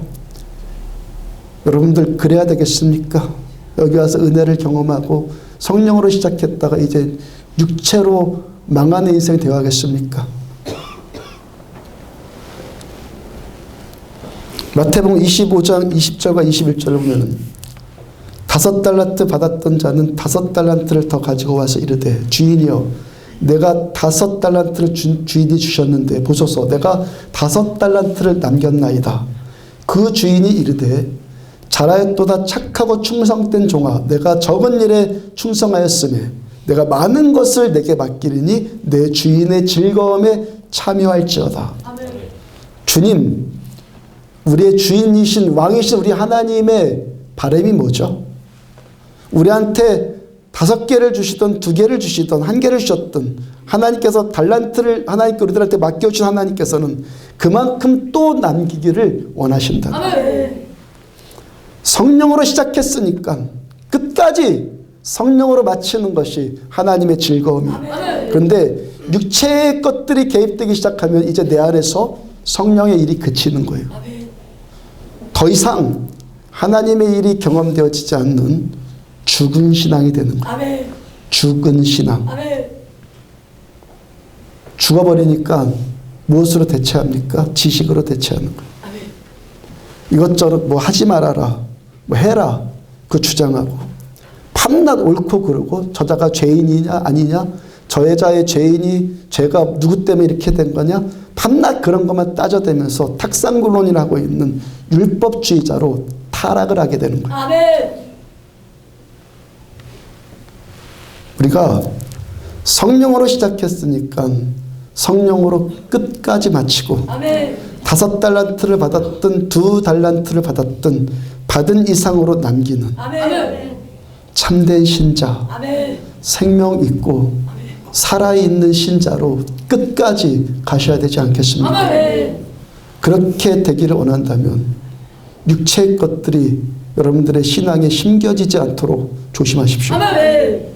여러분들 그래야 되겠습니까? 여기 와서 은혜를 경험하고 성령으로 시작했다가 이제 육체로 망하는 인생이 되어야겠습니까? 마태복음 25장 20절과 21절을 보면 5달란트 받았던 자는 5달란트를 더 가지고 와서 이르되 주인이여 내가 5달란트를 주인이 주셨는데 보소서 내가 5달란트를 남겼나이다. 그 주인이 이르되 잘하였도다 착하고 충성된 종아 내가 적은 일에 충성하였으며 내가 많은 것을 내게 맡기리니 내 주인의 즐거움에 참여할지어다. 아멘. 주님 우리의 주인이신 왕이신 우리 하나님의 바람이 뭐죠? 우리한테 5개를 주시던 2개를 주시던 1개를 주셨던 하나님께서 달란트를 하나님께 우리들한테 맡겨주신 하나님께서는 그만큼 또 남기기를 원하신다. 아멘. 성령으로 시작했으니까 끝까지 성령으로 마치는 것이 하나님의 즐거움이에요. 그런데 육체의 것들이 개입되기 시작하면 이제 내 안에서 성령의 일이 그치는 거예요. 더 이상 하나님의 일이 경험되어지지 않는 죽은 신앙이 되는 거예요. 아멘. 죽은 신앙. 아멘. 죽어버리니까 무엇으로 대체합니까? 지식으로 대체하는 거예요. 아멘. 이것저것 뭐 하지 말아라, 뭐 해라 그 주장하고 밤낮 옳고 그르고 저자가 죄인이냐 아니냐 저 여자의 죄가 누구 때문에 이렇게 된 거냐 밤낮 그런 것만 따져대면서 탁상구론이라고 있는 율법주의자로 타락을 하게 되는 거예요. 아멘. 우리가 성령으로 시작했으니까 성령으로 끝까지 마치고 아멘. 5달란트를 받았든 2달란트를 받았든 받은 이상으로 남기는 아멘. 참된 신자 아멘. 생명 있고 아멘. 살아있는 신자로 끝까지 가셔야 되지 않겠습니까? 아멘. 그렇게 되기를 원한다면 육체의 것들이 여러분들의 신앙에 심겨지지 않도록 조심하십시오. 아멘.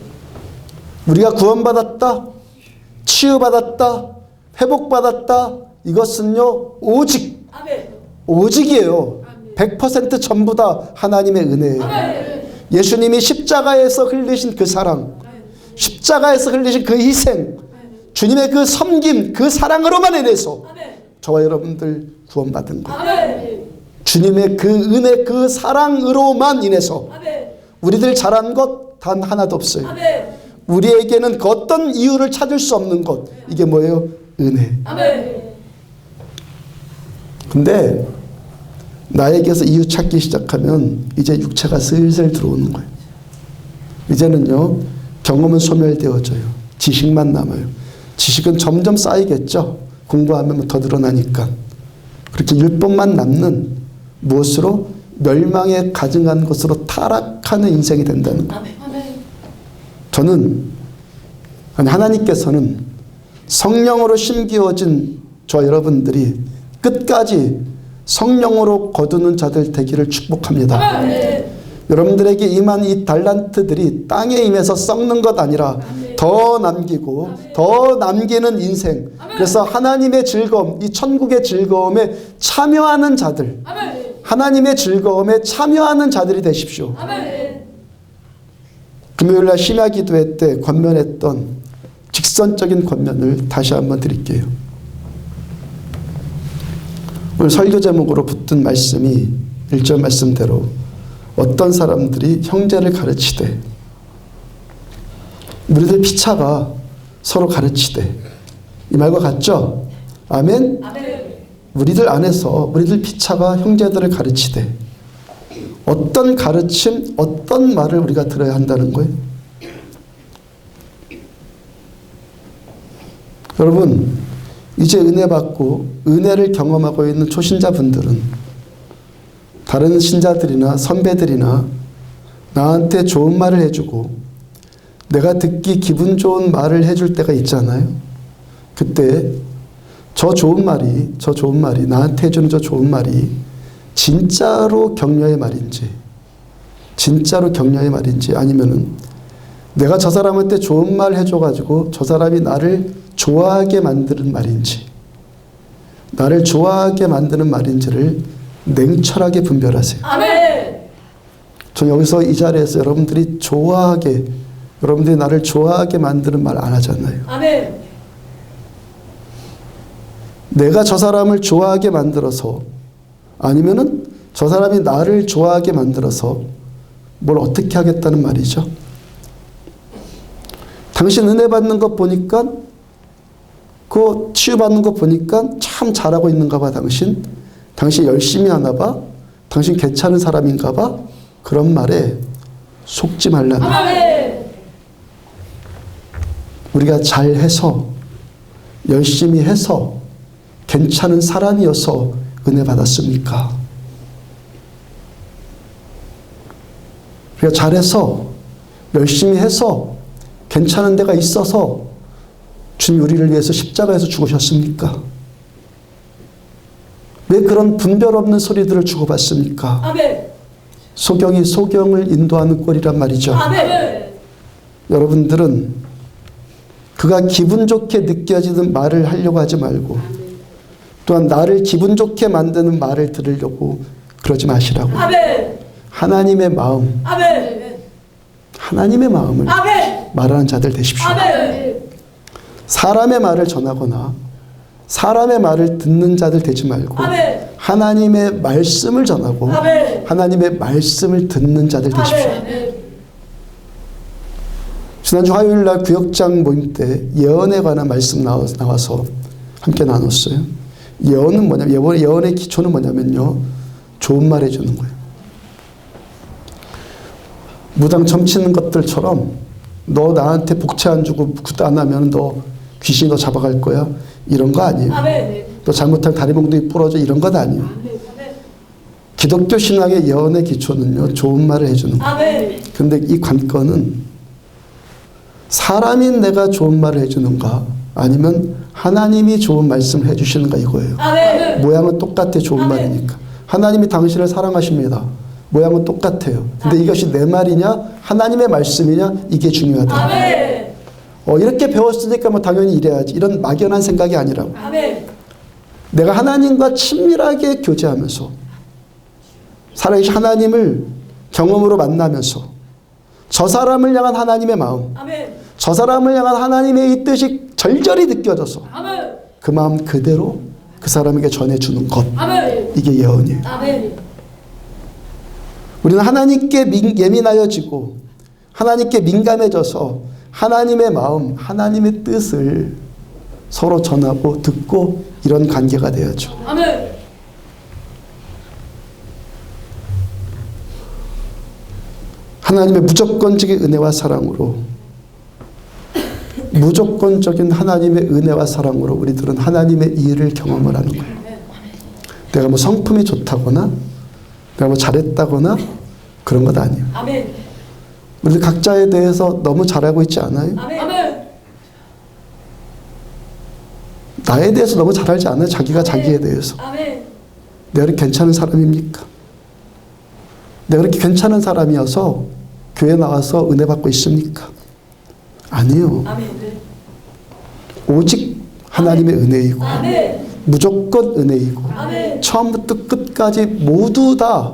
우리가 구원받았다, 치유받았다, 회복받았다 이것은요 오직 오직이에요. 100% 전부 다 하나님의 은혜예요. 예수님이 십자가에서 흘리신 그 사랑, 십자가에서 흘리신 그 희생, 주님의 그 섬김, 그 사랑으로만 인해서 저와 여러분들 구원받은 거예요. 주님의 그 은혜, 그 사랑으로만 인해서 우리들 잘한 것 단 하나도 없어요. 우리에게는 그 어떤 이유를 찾을 수 없는 것, 이게 뭐예요? 은혜. 근데 나에게서 이유 찾기 시작하면 이제 육체가 슬슬 들어오는 거예요. 이제는요 경험은 소멸되어져요. 지식만 남아요. 지식은 점점 쌓이겠죠. 공부하면 더 늘어나니까. 그렇게 율법만 남는 무엇으로? 멸망에 가증한 것으로 타락하는 인생이 된다는 거예요. 저는 하나님께서는 성령으로 심기어진 저 여러분들이 끝까지 성령으로 거두는 자들 되기를 축복합니다. 여러분들에게 임한 이 달란트들이 땅에 임해서 썩는 것 아니라 더 남기고 더 남기는 인생. 그래서 하나님의 즐거움, 이 천국의 즐거움에 참여하는 자들, 하나님의 즐거움에 참여하는 자들이 되십시오. 금요일날 심야 기도회 때 권면했던 직선적인 권면을 다시 한번 드릴게요. 오늘 설교 제목으로 붙은 말씀이 1절 말씀대로 어떤 사람들이 형제를 가르치되, 우리들 피차가 서로 가르치되, 이 말과 같죠? 아멘? 우리들 안에서 우리들 피차가 형제들을 가르치되, 어떤 가르침, 어떤 말을 우리가 들어야 한다는 거예요? 여러분, 이제 은혜 받고 은혜를 경험하고 있는 초신자분들은 다른 신자들이나 선배들이나 나한테 좋은 말을 해주고 내가 듣기 기분 좋은 말을 해줄 때가 있잖아요. 그때 저 좋은 말이 나한테 해주는 저 좋은 말이 진짜로 격려의 말인지, 진짜로 격려의 말인지, 아니면은 내가 저 사람한테 좋은 말 해줘가지고 저 사람이 나를 좋아하게 만드는 말인지, 나를 좋아하게 만드는 말인지를 냉철하게 분별하세요. 아멘. 전 여기서 이 자리에서 여러분들이 여러분들이 나를 좋아하게 만드는 말 안 하잖아요. 아멘. 내가 저 사람을 좋아하게 만들어서 아니면은 저 사람이 나를 좋아하게 만들어서 뭘 어떻게 하겠다는 말이죠. 당신 은혜 받는 것 보니까, 그 치유받는 것 보니까 참 잘하고 있는가 봐, 당신 열심히 하나 봐, 당신 괜찮은 사람인가 봐, 그런 말에 속지 말라는 거예요. 우리가 잘해서, 열심히 해서, 괜찮은 사람이어서 은혜 받았습니까? 우리가 잘해서, 열심히 해서, 괜찮은 데가 있어서 주님 우리를 위해서 십자가에서 죽으셨습니까? 왜 그런 분별 없는 소리들을 주고받습니까? 아멘. 소경이 소경을 인도하는 꼴이란 말이죠. 아멘. 여러분들은 그가 기분 좋게 느껴지는 말을 하려고 하지 말고, 또한 나를 기분 좋게 만드는 말을 들으려고 그러지 마시라고. 아멘. 하나님의 마음, 아멘. 하나님의 마음을 아멘. 말하는 자들 되십시오. 아멘. 사람의 말을 전하거나 사람의 말을 듣는 자들 되지 말고, 아멘. 하나님의 말씀을 전하고, 아멘. 하나님의 말씀을 듣는 자들 되십시오. 아멘. 지난주 화요일날 구역장 모임 때 예언에 관한 말씀 나와서 함께 나눴어요. 예언은 뭐냐면, 예언의 기초는 뭐냐면요, 좋은 말 해주는 거예요. 무당 점치는 것들처럼 너 나한테 복채 안 주고 굿 안 하면 너 귀신이 너 잡아갈 거야, 이런 거 아니에요. 아멘. 너 잘못하면 다리 몽둥이 부러져, 이런 것 아니에요. 아멘. 기독교 신앙의 예언의 기초는요, 좋은 말을 해주는 거예요. 그런데 이 관건은 사람인 내가 좋은 말을 해주는가, 아니면 하나님이 좋은 말씀을 해주시는가, 이거예요. 아멘. 모양은 똑같아, 좋은 아멘. 말이니까. 하나님이 당신을 사랑하십니다. 모양은 똑같아요. 근데 아멘. 이것이 내 말이냐 하나님의 말씀이냐, 이게 중요하다. 아멘. 이렇게 배웠으니까 뭐 당연히 이래야지, 이런 막연한 생각이 아니라고. 아멘. 내가 하나님과 친밀하게 교제하면서 살아계신 하나님을 경험으로 만나면서 저 사람을 향한 하나님의 마음, 아멘. 저 사람을 향한 하나님의 이 뜻이 절절히 느껴져서, 아멘. 그 마음 그대로 그 사람에게 전해주는 것, 아멘. 이게 예언이에요. 아멘. 우리는 하나님께 예민하여지고 하나님께 민감해져서 하나님의 마음, 하나님의 뜻을 서로 전하고 듣고, 이런 관계가 되어야죠. 아멘. 하나님의 무조건적인 은혜와 사랑으로, 무조건적인 하나님의 은혜와 사랑으로 우리들은 하나님의 일을 경험을 하는 거예요. 내가 뭐 성품이 좋다거나 내가 뭐 잘했다거나 그런 것 아니에요. 아멘. 우리들 각자에 대해서 너무 잘하고 있지 않아요? 아멘. 나에 대해서 너무 잘 알지 않아요? 자기가 아멘. 자기에 대해서. 아멘. 내가 그렇게 괜찮은 사람입니까? 내가 그렇게 괜찮은 사람이어서 교회 나와서 은혜 받고 있습니까? 아니요. 아멘. 오직 하나님의 아멘. 은혜이고, 아멘. 무조건 은혜이고, 아멘. 처음부터 끝까지 모두 다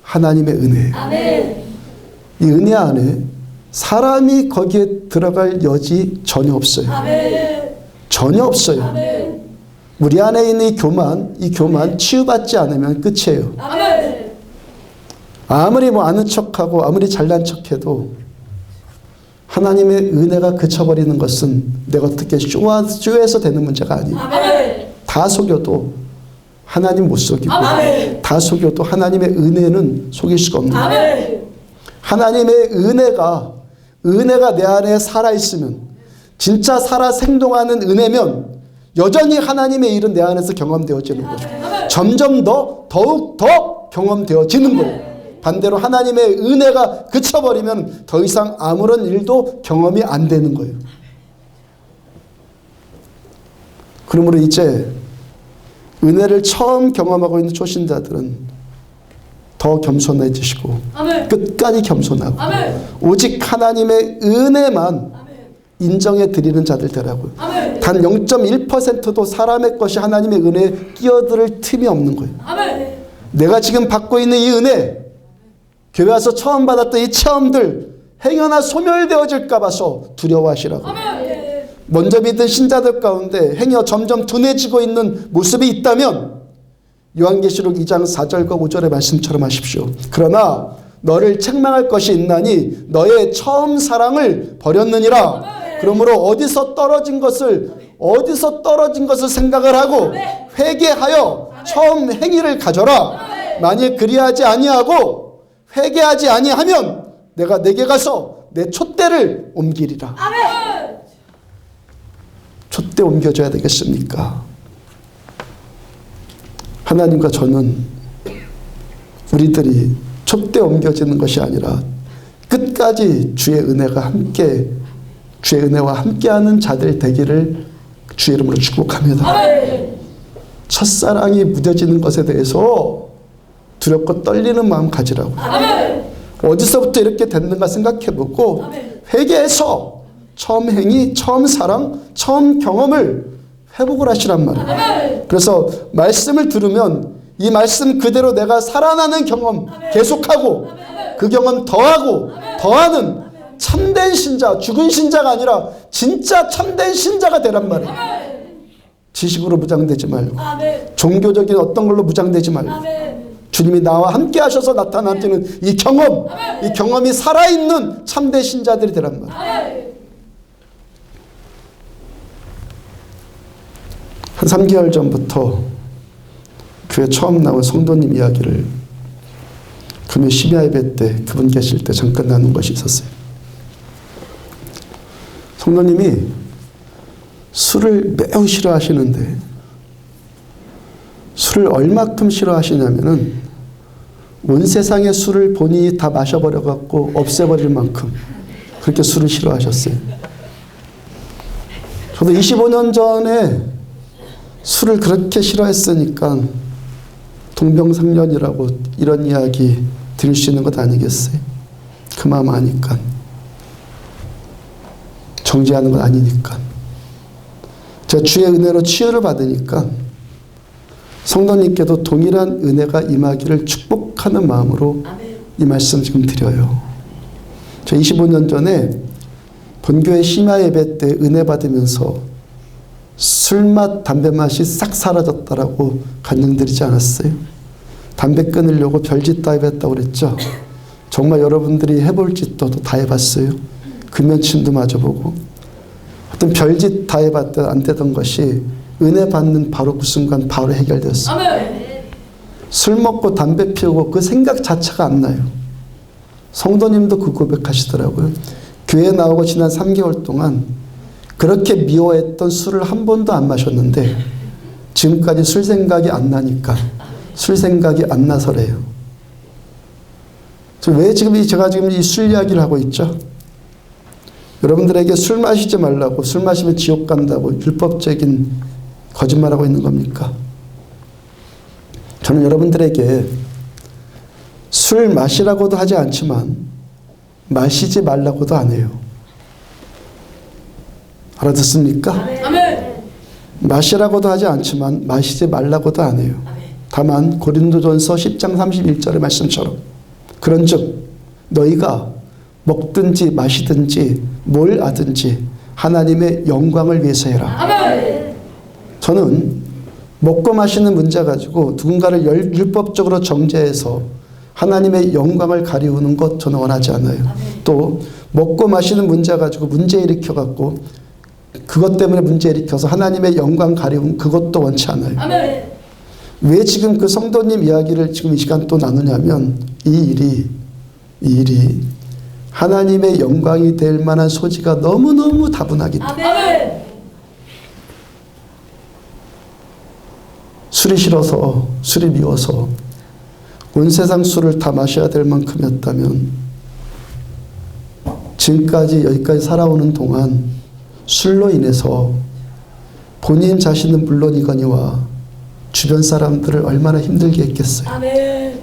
하나님의 은혜예요. 아멘. 이 은혜 안에 사람이 거기에 들어갈 여지 전혀 없어요. 아멘. 전혀 없어요. 아멘. 우리 안에 있는 이 교만 치유받지 않으면 끝이에요. 아멘. 아무리 뭐 아는 척하고 아무리 잘난 척해도 하나님의 은혜가 그쳐버리는 것은 내가 어떻게 쇼해서 되는 문제가 아니에요. 아멘. 다 속여도 하나님 못 속이고, 아멘. 다 속여도 하나님의 은혜는 속일 수가 없는 거예요. 하나님의 은혜가 내 안에 살아있으면, 진짜 살아 생동하는 은혜면 여전히 하나님의 일은 내 안에서 경험되어지는 거죠. 점점 더욱 더 경험되어지는 거예요. 반대로 하나님의 은혜가 그쳐버리면 더 이상 아무런 일도 경험이 안 되는 거예요. 그러므로 이제 은혜를 처음 경험하고 있는 초신자들은 더 겸손해지시고, 아멘. 끝까지 겸손하고, 아멘. 오직 하나님의 은혜만, 아멘. 인정해 드리는 자들 되라고요. 아멘. 단 0.1%도 사람의 것이 하나님의 은혜에 끼어들 틈이 없는 거예요. 아멘. 내가 지금 받고 있는 이 은혜, 교회 와서 처음 받았던 이 체험들 행여나 소멸되어질까 봐서 두려워하시라고. 아멘. 먼저 믿은 신자들 가운데 행여 점점 둔해지고 있는 모습이 있다면 요한계시록 2장 4절과 5절의 말씀처럼 하십시오. 그러나 너를 책망할 것이 있나니 너의 처음 사랑을 버렸느니라. 그러므로 어디서 떨어진 것을 생각을 하고 회개하여 처음 행위를 가져라. 만일 그리하지 아니하고 회개하지 아니하면 내가 내게 가서 내 촛대를 옮기리라. 촛대 옮겨줘야 되겠습니까? 하나님과 저는 우리들이 촛대 옮겨지는 것이 아니라 끝까지 주의 은혜와 함께하는 자들 되기를 주의 이름으로 축복합니다. 첫사랑이 무뎌지는 것에 대해서 두렵고 떨리는 마음 가지라고. 어디서부터 이렇게 됐는가 생각해보고 회개해서 처음 행위, 처음 사랑, 처음 경험을 회복을 하시란 말이에요. 그래서 말씀을 들으면 이 말씀 그대로 내가 살아나는 경험 계속하고 그 경험 더하는 참된 신자, 죽은 신자가 아니라 진짜 참된 신자가 되란 말이에요. 지식으로 무장되지 말고 종교적인 어떤 걸로 무장되지 말고 주님이 나와 함께 하셔서 나타나는 이 경험이 살아있는 참된 신자들이 되란 말이에요. 한 3개월 전부터 교회 처음 나온 성도님 이야기를 금요 심야 예배 때 그분 계실 때 잠깐 나눈 것이 있었어요. 성도님이 술을 매우 싫어하시는데 술을 얼마큼 싫어하시냐면은 온 세상의 술을 본인이 다 마셔버려갖고 없애버릴 만큼 그렇게 술을 싫어하셨어요. 저도 25년 전에 술을 그렇게 싫어했으니까 동병상련이라고 이런 이야기 드릴 수 있는 것 아니겠어요? 그 마음 아니까. 정죄하는 건 아니니까. 제가 주의 은혜로 치유를 받으니까 성도님께도 동일한 은혜가 임하기를 축복하는 마음으로 이 말씀 지금 드려요. 저 25년 전에 본교회 심야 예배 때 은혜 받으면서 술맛, 담배맛이 싹 사라졌다라고 간증드리지 않았어요? 담배 끊으려고 별짓 다 해봤다고 그랬죠? 정말 여러분들이 해볼 짓도 다 해봤어요? 금연침도 맞아보고 어떤 별짓 다 해봤다 안 되던 것이 은혜 받는 바로 그 순간 바로 해결되었어요. 술 먹고 담배 피우고 그 생각 자체가 안 나요. 성도님도 그 고백하시더라고요. 교회 나오고 지난 3개월 동안 그렇게 미워했던 술을 한 번도 안 마셨는데 지금까지 술 생각이 안 나니까 술 생각이 안 나서래요. 왜 제가 지금 이 술 이야기를 하고 있죠? 여러분들에게 술 마시지 말라고, 술 마시면 지옥 간다고 율법적인 거짓말하고 있는 겁니까? 저는 여러분들에게 술 마시라고도 하지 않지만 마시지 말라고도 안 해요. 알아듣습니까? 아멘. 마시라고도 하지 않지만 마시지 말라고도 안 해요. 다만 고린도전서 10장 31절의 말씀처럼 그런즉 너희가 먹든지 마시든지 뭘 하든지 하나님의 영광을 위해서 해라. 아멘. 저는 먹고 마시는 문제 가지고 누군가를 율법적으로 정죄해서 하나님의 영광을 가리우는 것 저는 원하지 않아요. 아멘. 또 먹고 마시는 문제 가지고 문제 일으켜갖고 그것 때문에 문제 일으켜서 하나님의 영광 가리운 그것도 원치 않아요. 아멘. 왜 지금 그 성도님 이야기를 지금 이 시간 또 나누냐면 이 일이 하나님의 영광이 될 만한 소지가 너무너무 다분하기 때문에. 아멘. 술이 싫어서, 술이 미워서 온 세상 술을 다 마셔야 될 만큼이었다면 지금까지 여기까지 살아오는 동안 술로 인해서 본인 자신은 물론이거니와 주변 사람들을 얼마나 힘들게 했겠어요. 아멘.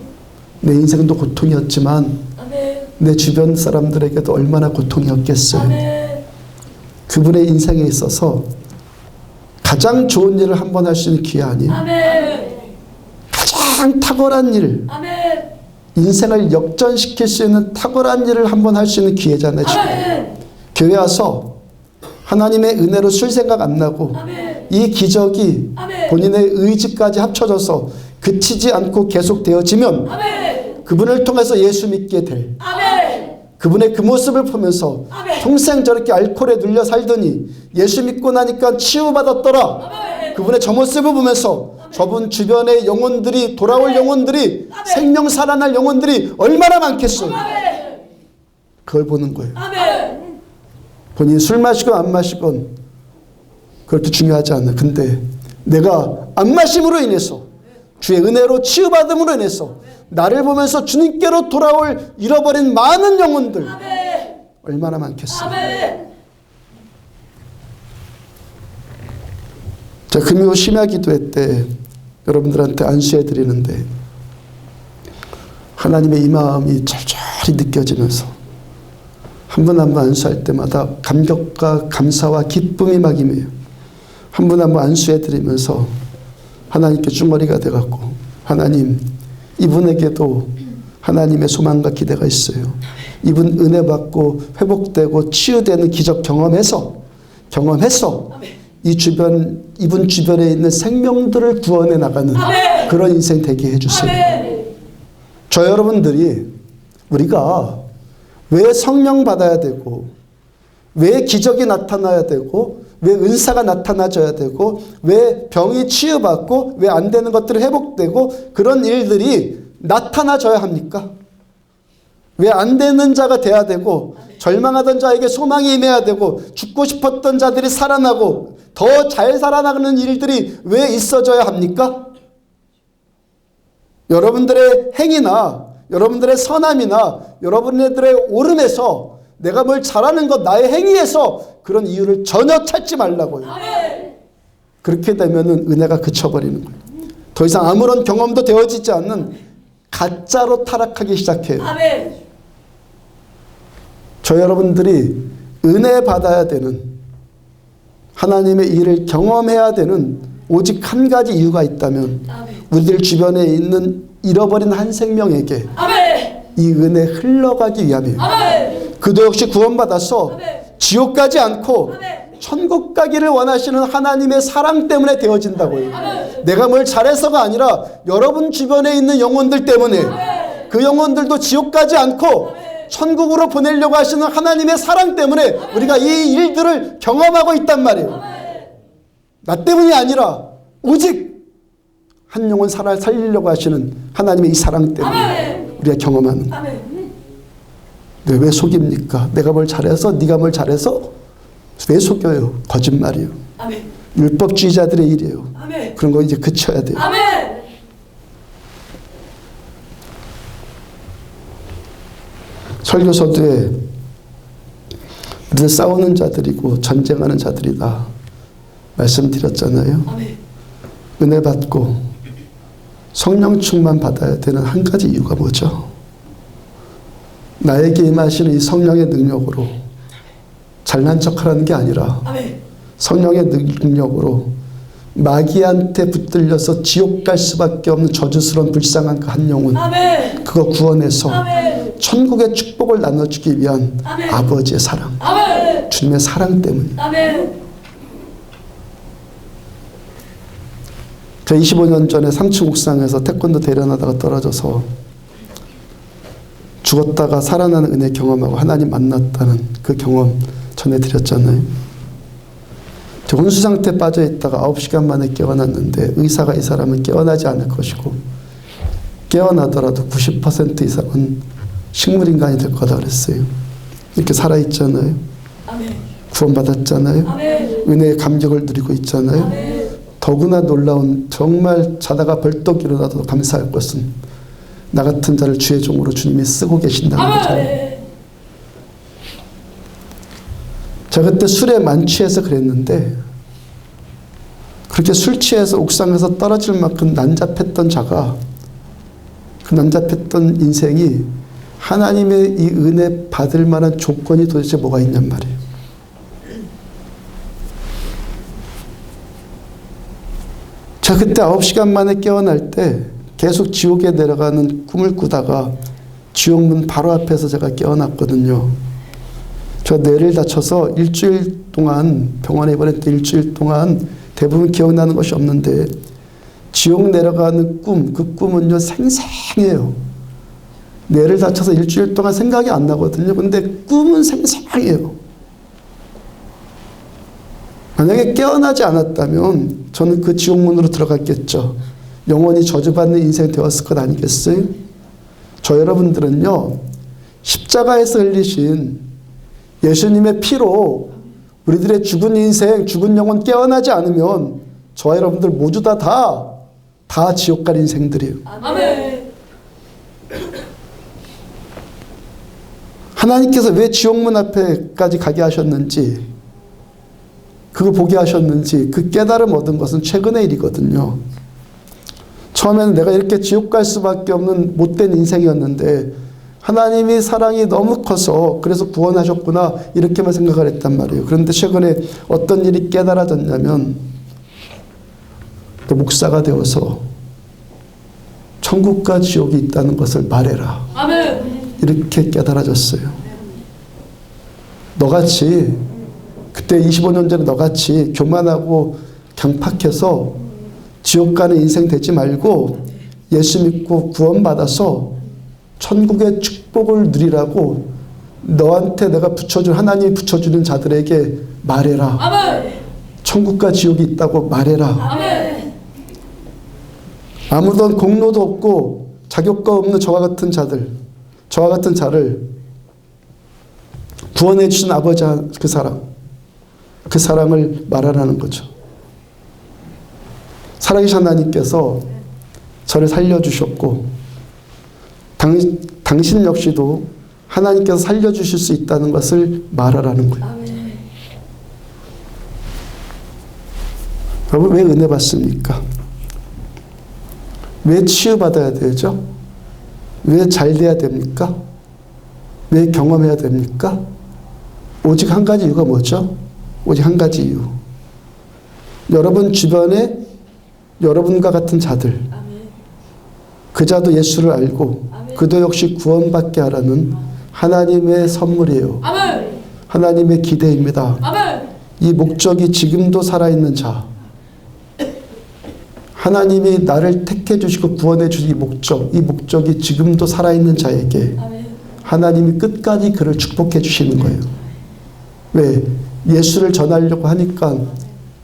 내 인생도 고통이었지만 아멘. 내 주변 사람들에게도 얼마나 고통이었겠어요. 아멘. 그분의 인생에 있어서 가장 좋은 일을 한 번 할 수 있는 기회 아니에요. 아멘. 가장 탁월한 일, 아멘. 인생을 역전시킬 수 있는 탁월한 일을 한 번 할 수 있는 기회잖아요. 지금. 교회 와서 하나님의 은혜로 술 생각 안 나고 아멘. 이 기적이 아멘. 본인의 의지까지 합쳐져서 그치지 않고 계속되어지면 아멘. 그분을 통해서 예수 믿게 될, 아멘. 그분의 그 모습을 보면서 아멘. 평생 저렇게 알코올에 눌려 살더니 예수 믿고 나니까 치유받았더라. 아멘. 그분의 저 모습을 보면서 저분 주변의 영혼들이, 돌아올 영혼들이, 생명 살아날 영혼들이 얼마나 많겠어요. 아멘. 그걸 보는 거예요. 아멘. 본인이 술 마시건 안 마시건 그렇게 중요하지 않아. 근데 내가 안 마심으로 인해서, 주의 은혜로 치유받음으로 인해서 나를 보면서 주님께로 돌아올 잃어버린 많은 영혼들 아멘. 얼마나 많겠어요. 아멘. 자, 금요 심야 기도회 때 여러분들한테 안수해 드리는데 하나님의 이 마음이 절절히 느껴지면서 한 분 한 분 안수할 때마다 감격과 감사와 기쁨이 막 임해요. 한 분 한 분 안수해 드리면서 하나님께 중머리가 돼갖고, 하나님, 이분에게도 하나님의 소망과 기대가 있어요. 이분 은혜 받고 회복되고 치유되는 기적 경험해서 이분 주변에 있는 생명들을 구원해 나가는 아멘. 그런 인생 되게 해주세요. 아멘. 저 여러분들이, 우리가 왜 성령 받아야 되고, 왜 기적이 나타나야 되고, 왜 은사가 나타나줘야 되고, 왜 병이 치유받고, 왜 안 되는 것들이 회복되고, 그런 일들이 나타나줘야 합니까? 왜 안 되는 자가 돼야 되고, 절망하던 자에게 소망이 임해야 되고, 죽고 싶었던 자들이 살아나고 더 잘 살아나가는 일들이 왜 있어져야 합니까? 여러분들의 행위나 여러분들의 선함이나 여러분들의 오름에서, 내가 뭘 잘하는 것, 나의 행위에서 그런 이유를 전혀 찾지 말라고요. 아멘. 그렇게 되면은 은혜가 그쳐버리는 거예요. 더 이상 아무런 경험도 되어지지 않는 가짜로 타락하기 시작해요. 아멘. 저 여러분들이 은혜 받아야 되는, 하나님의 일을 경험해야 되는 오직 한 가지 이유가 있다면, 아멘. 우리들 주변에 있는 잃어버린 한 생명에게 아멘. 이 은혜 흘러가기 위함이에요. 아멘. 그도 역시 구원받아서 아멘. 지옥 가지 않고 아멘. 천국 가기를 원하시는 하나님의 사랑 때문에 되어진다고요. 아멘. 내가 뭘 잘해서가 아니라 여러분 주변에 있는 영혼들 때문에, 아멘. 그 영혼들도 지옥 가지 않고 천국으로 보내려고 하시는 하나님의 사랑 때문에 우리가 이 일들을 경험하고 있단 말이에요. 나 때문이 아니라 오직 한 영혼 살리려고 하시는 하나님의 이 사랑 때문에 우리가 경험하는 거예요. 아멘. 왜 속입니까? 내가 뭘 잘해서, 네가 뭘 잘해서? 왜 속여요? 거짓말이에요. 아멘. 율법주의자들의 일이에요. 아멘. 그런 거 이제 그쳐야 돼요. 아멘. 설교서도에 늘 싸우는 자들이고 전쟁하는 자들이다 말씀드렸잖아요. 아멘. 은혜 받고 성령 충만 받아야 되는 한 가지 이유가 뭐죠? 나에게 임하시는 이 성령의 능력으로 잘난 척하라는 게 아니라, 아멘. 성령의 능력으로 마귀한테 붙들려서 지옥 갈 수밖에 없는 저주스러운 불쌍한 그 한 영혼, 아멘. 그거 구원해서 아멘. 천국의 축복을 나눠주기 위한 아멘. 아버지의 사랑, 아멘. 주님의 사랑 때문에. 아멘. 저 25년 전에 3층 옥상에서 태권도 대련하다가 떨어져서 죽었다가 살아나는 은혜 경험하고 하나님 만났다는 그 경험 전해드렸잖아요. 저 혼수 상태에 빠져 있다가 9시간 만에 깨어났는데, 의사가 이 사람은 깨어나지 않을 것이고 깨어나더라도 90% 이상은 식물인간이 될 거다 그랬어요. 이렇게 살아있잖아요. 아멘. 구원받았잖아요. 아멘. 은혜의 감격을 누리고 있잖아요. 아멘. 더구나 놀라운, 정말 자다가 벌떡 일어나도 감사할 것은 나 같은 자를 주의 종으로 주님이 쓰고 계신다는 거죠. 제가 그때 술에 만취해서 그랬는데, 그렇게 술 취해서 옥상에서 떨어질 만큼 난잡했던 자가, 그 난잡했던 인생이 하나님의 이 은혜 받을 만한 조건이 도대체 뭐가 있냔 말이에요. 제가 그때 9시간 만에 깨어날 때 계속 지옥에 내려가는 꿈을 꾸다가 지옥문 바로 앞에서 제가 깨어났거든요. 저 뇌를 다쳐서 일주일 동안 병원에 입원했던 일주일 동안 대부분 기억나는 것이 없는데, 지옥 내려가는 꿈, 그 꿈은요 생생해요. 뇌를 다쳐서 일주일 동안 생각이 안 나거든요. 근데 꿈은 생생해요. 만약에 깨어나지 않았다면 저는 그 지옥문으로 들어갔겠죠. 영원히 저주받는 인생 되었을 것 아니겠어요? 저 여러분들은요 십자가에서 흘리신 예수님의 피로 우리들의 죽은 인생, 죽은 영혼 깨어나지 않으면 저와 여러분들 모두 다 지옥 갈 인생들이에요. 아멘. 하나님께서 왜 지옥문 앞에까지 가게 하셨는지, 그거 보게 하셨는지 그 깨달음 얻은 것은 최근의 일이거든요. 처음에는 내가 이렇게 지옥 갈 수밖에 없는 못된 인생이었는데 하나님이 사랑이 너무 커서 그래서 구원하셨구나 이렇게만 생각을 했단 말이에요. 그런데 최근에 어떤 일이 깨달아졌냐면 목사가 되어서 천국과 지옥이 있다는 것을 말해라. 아멘. 이렇게 깨달아졌어요. 너같이 그때 25년 전에 너같이 교만하고 강팍해서 지옥 가는 인생 되지 말고 예수 믿고 구원받아서 천국의 축복을 누리라고 너한테 내가 붙여준, 하나님이 붙여주는 자들에게 말해라. 아멘. 천국과 지옥이 있다고 말해라. 아멘. 아무런 공로도 없고 자격과 없는 저와 같은 자들, 저와 같은 자를 구원해 주신 아버지 그 사랑을 말하라는 거죠. 살아계신 하나님께서 저를 살려주셨고 당신 역시도 하나님께서 살려주실 수 있다는 것을 말하라는 거예요. 아멘. 여러분 왜 은혜 받습니까? 왜 치유받아야 되죠? 왜 잘 돼야 됩니까? 왜 경험해야 됩니까? 오직 한 가지 이유가 뭐죠? 오직 한 가지 이유. 여러분 주변에 여러분과 같은 자들, 아멘. 그 자도 예수를 알고 아멘. 그도 역시 구원받게 하라는 하나님의 선물이에요. 아멘. 하나님의 기대입니다. 아멘. 이 목적이 지금도 살아있는 자, 하나님이 나를 택해 주시고 구원해 주신 이 목적이 지금도 살아있는 자에게 아멘. 하나님이 끝까지 그를 축복해 주시는 거예요. 왜? 예수를 전하려고 하니까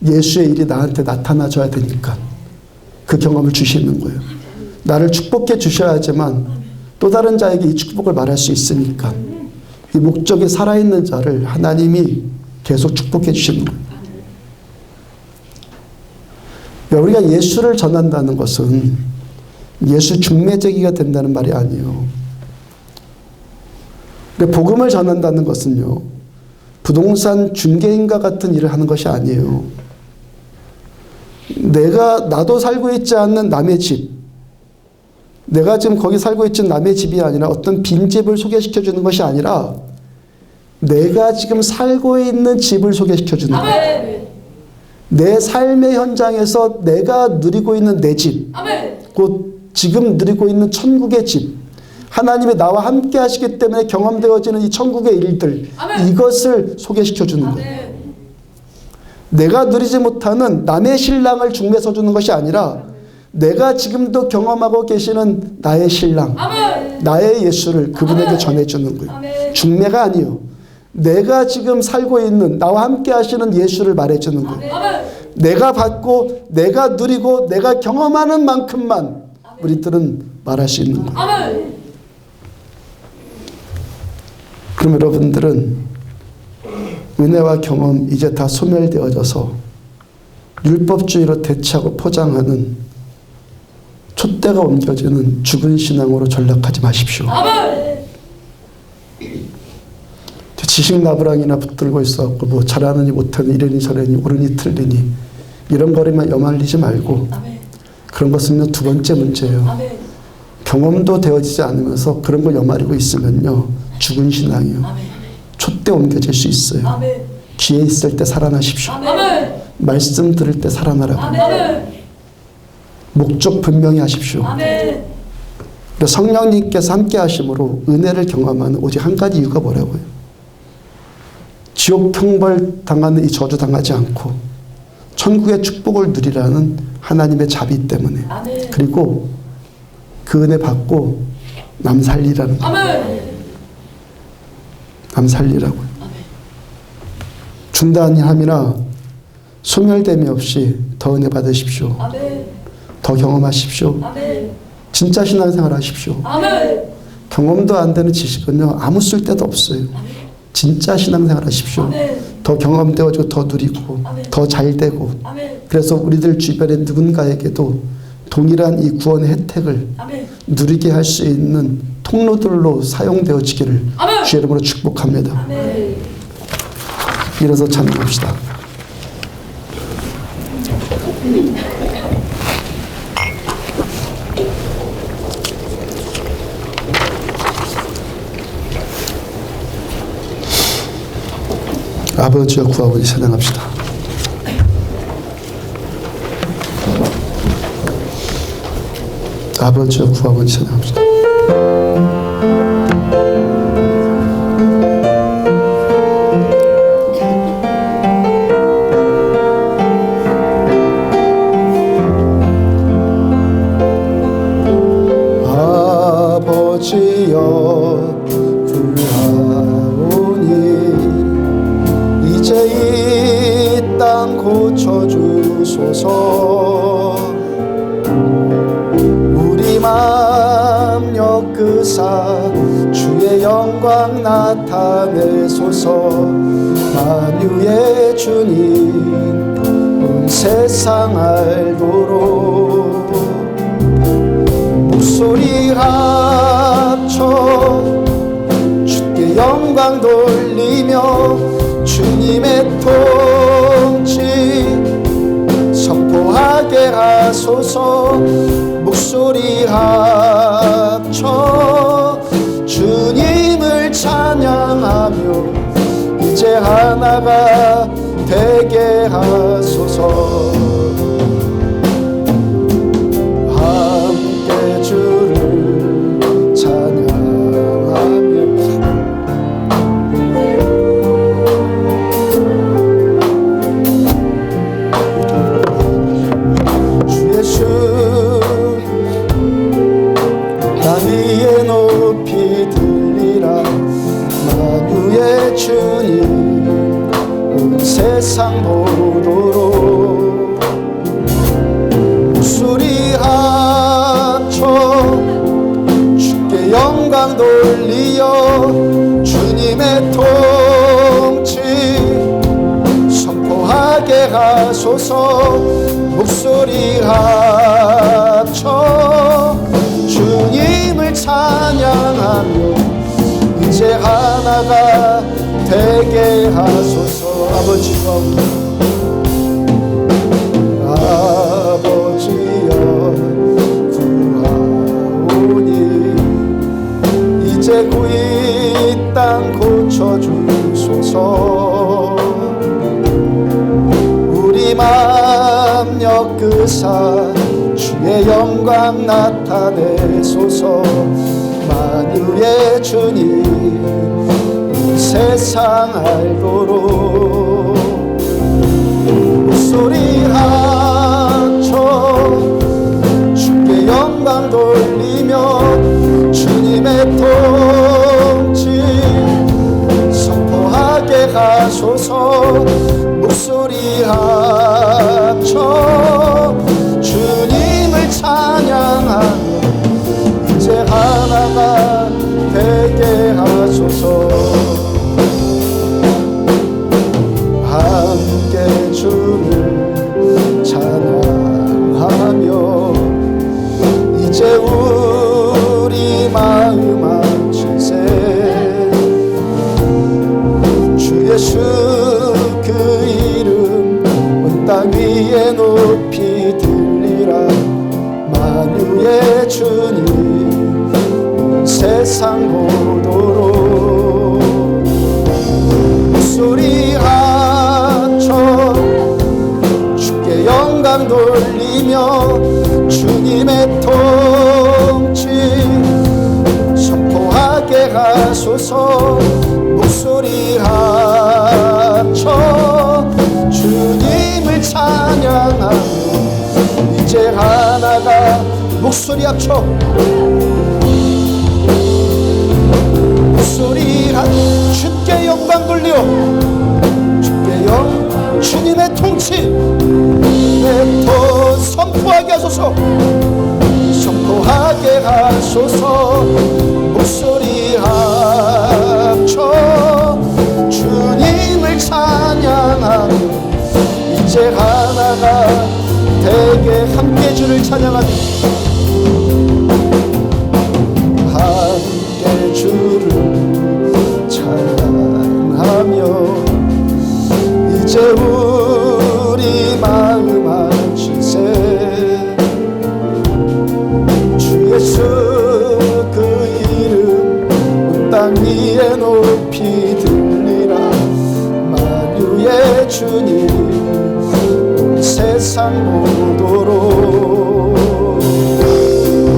예수의 일이 나한테 나타나줘야 되니까 그 경험을 주시는 거예요. 나를 축복해 주셔야지만 또 다른 자에게 이 축복을 말할 수 있으니까 이 목적이 살아있는 자를 하나님이 계속 축복해 주시는 거예요. 우리가 예수를 전한다는 것은 예수 중매제기가 된다는 말이 아니에요. 복음을 전한다는 것은요, 부동산 중개인과 같은 일을 하는 것이 아니에요. 나도 살고 있지 않는 남의 집, 내가 지금 거기 살고 있는 남의 집이 아니라 어떤 빈집을 소개시켜 주는 것이 아니라 내가 지금 살고 있는 집을 소개시켜 주는 거예요. 아멘. 내 삶의 현장에서 내가 누리고 있는 내 집, 아멘. 곧 지금 누리고 있는 천국의 집, 하나님이 나와 함께 하시기 때문에 경험되어지는 이 천국의 일들, 아멘. 이것을 소개시켜 주는 거예요. 아멘. 내가 누리지 못하는 남의 신랑을 중매서 주는 것이 아니라 내가 지금도 경험하고 계시는 나의 신랑, 아멘. 나의 예수를 그분에게 아멘. 전해주는 거예요. 아멘. 중매가 아니요. 내가 지금 살고 있는 나와 함께 하시는 예수를 말해주는 거예요. 아멘. 내가 받고 내가 누리고 내가 경험하는 만큼만 우리들은 말할 수 있는 거예요. 아멘. 그럼 여러분들은 은혜와 경험 이제 다 소멸되어져서 율법주의로 대체하고 포장하는 촛대가 옮겨지는 죽은 신앙으로 전락하지 마십시오. 아멘. 지식 나부랑이나 붙들고 있어갖고 뭐 잘하느니 못하니 이러니 저러니 옳으니 틀리니 이런 거리만 여말리지 말고 아멘. 그런 것은요 두 번째 문제예요. 아멘. 경험도 되어지지 않으면서 그런 걸 여말리고 있으면요 죽은 신앙이요. 아멘. 촛대 옮겨질 수 있어요. 아멘. 기회 있을 때 살아나십시오. 아멘. 말씀 들을 때 살아나라고. 아멘. 목적 분명히 하십시오. 아멘. 성령님께서 함께 하심으로 은혜를 경험하는 오직 한 가지 이유가 뭐라고요? 지옥 형벌 당하는 이 저주 당하지 않고 천국의 축복을 누리라는 하나님의 자비 때문에. 아멘. 그리고 그 은혜 받고 남 살리라는 거예요. 아멘. 남 살리라고요. 아멘. 준다 아니함이나 소멸됨이 없이 더 은혜 받으십시오. 아멘. 더 경험하십시오. 아멘. 진짜 신앙생활 하십시오. 아멘. 경험도 안 되는 지식은요 아무 쓸데도 없어요. 진짜 신앙생활 하십시오. 아멘. 더 경험되어지고 더 누리고 아멘. 더 잘되고. 아멘. 그래서 우리들 주변의 누군가에게도 동일한 이 구원의 혜택을 아멘. 누리게 할 수 있는 통로들로 사용되어지기를 아멘. 주의 이름으로 축복합니다. 아멘. 일어서 찬양합시다. 아버지여 구하오니 찬양합시다. 아버지여 구하오니 찬양합시다. 아버지여 구하오니 이제 이 땅 고쳐주소서. 우리 맘 엮으사 주의 영광 나타내소서. 만유의 주님 온 세상 알도록 목소리 합쳐 주께 영광 돌리며 주님의 통치 선포하게 하소서. 목소리 합쳐 주님을 찬양하며 이제 하나가 되게 하소서. 함께 주를 찬양하며 주 예수 땅 위에 높이 들리라. 만유의 주님 온 세상 보도록 목소리 합쳐 주께 영광 돌리어 주님의 통치 선포하게 하소서. 목소리 합쳐 주님을 찬양하며 이제 하나가 되게 하소서. 아버지여 아버지여 구하오니 이제 이 땅 고쳐주소서. 우리 맘 엮으사 주의 영광 나타내소서. 만유의 주님 온 세상 알도록 목소리 합쳐 주께 영광 돌리며 주님의 통치 선포하게 하소서. 목소리 합쳐 주님을 찬양하며 이제 하나가 되게 하소서. 함께 주를 찬양하며 이제 우리 마음 합치세. 주 예수 그 이름 온 땅 위에 높이 들리라. 만유의 주님 온 세상 보도록 목소리 합쳐 주께 영광 돌리며 주님의 통치 선포하게 하소서. 목소리 합쳐 주님을 찬양하며 목소리 합쳐 목소리 한 주께 영광 돌려 주께 주님의 통치 내토 선포하게 하소서 선포하게 하소서 목소리 합쳐 주님을 찬양하며 이제 하나가 되게 함께 주를 찬양하며 함께 주를 찬양하며 이제 우리 마음 합치세 주 예수 그 이름 온 땅 위에 높이 들리라 만유의 주님 온 세상 모도록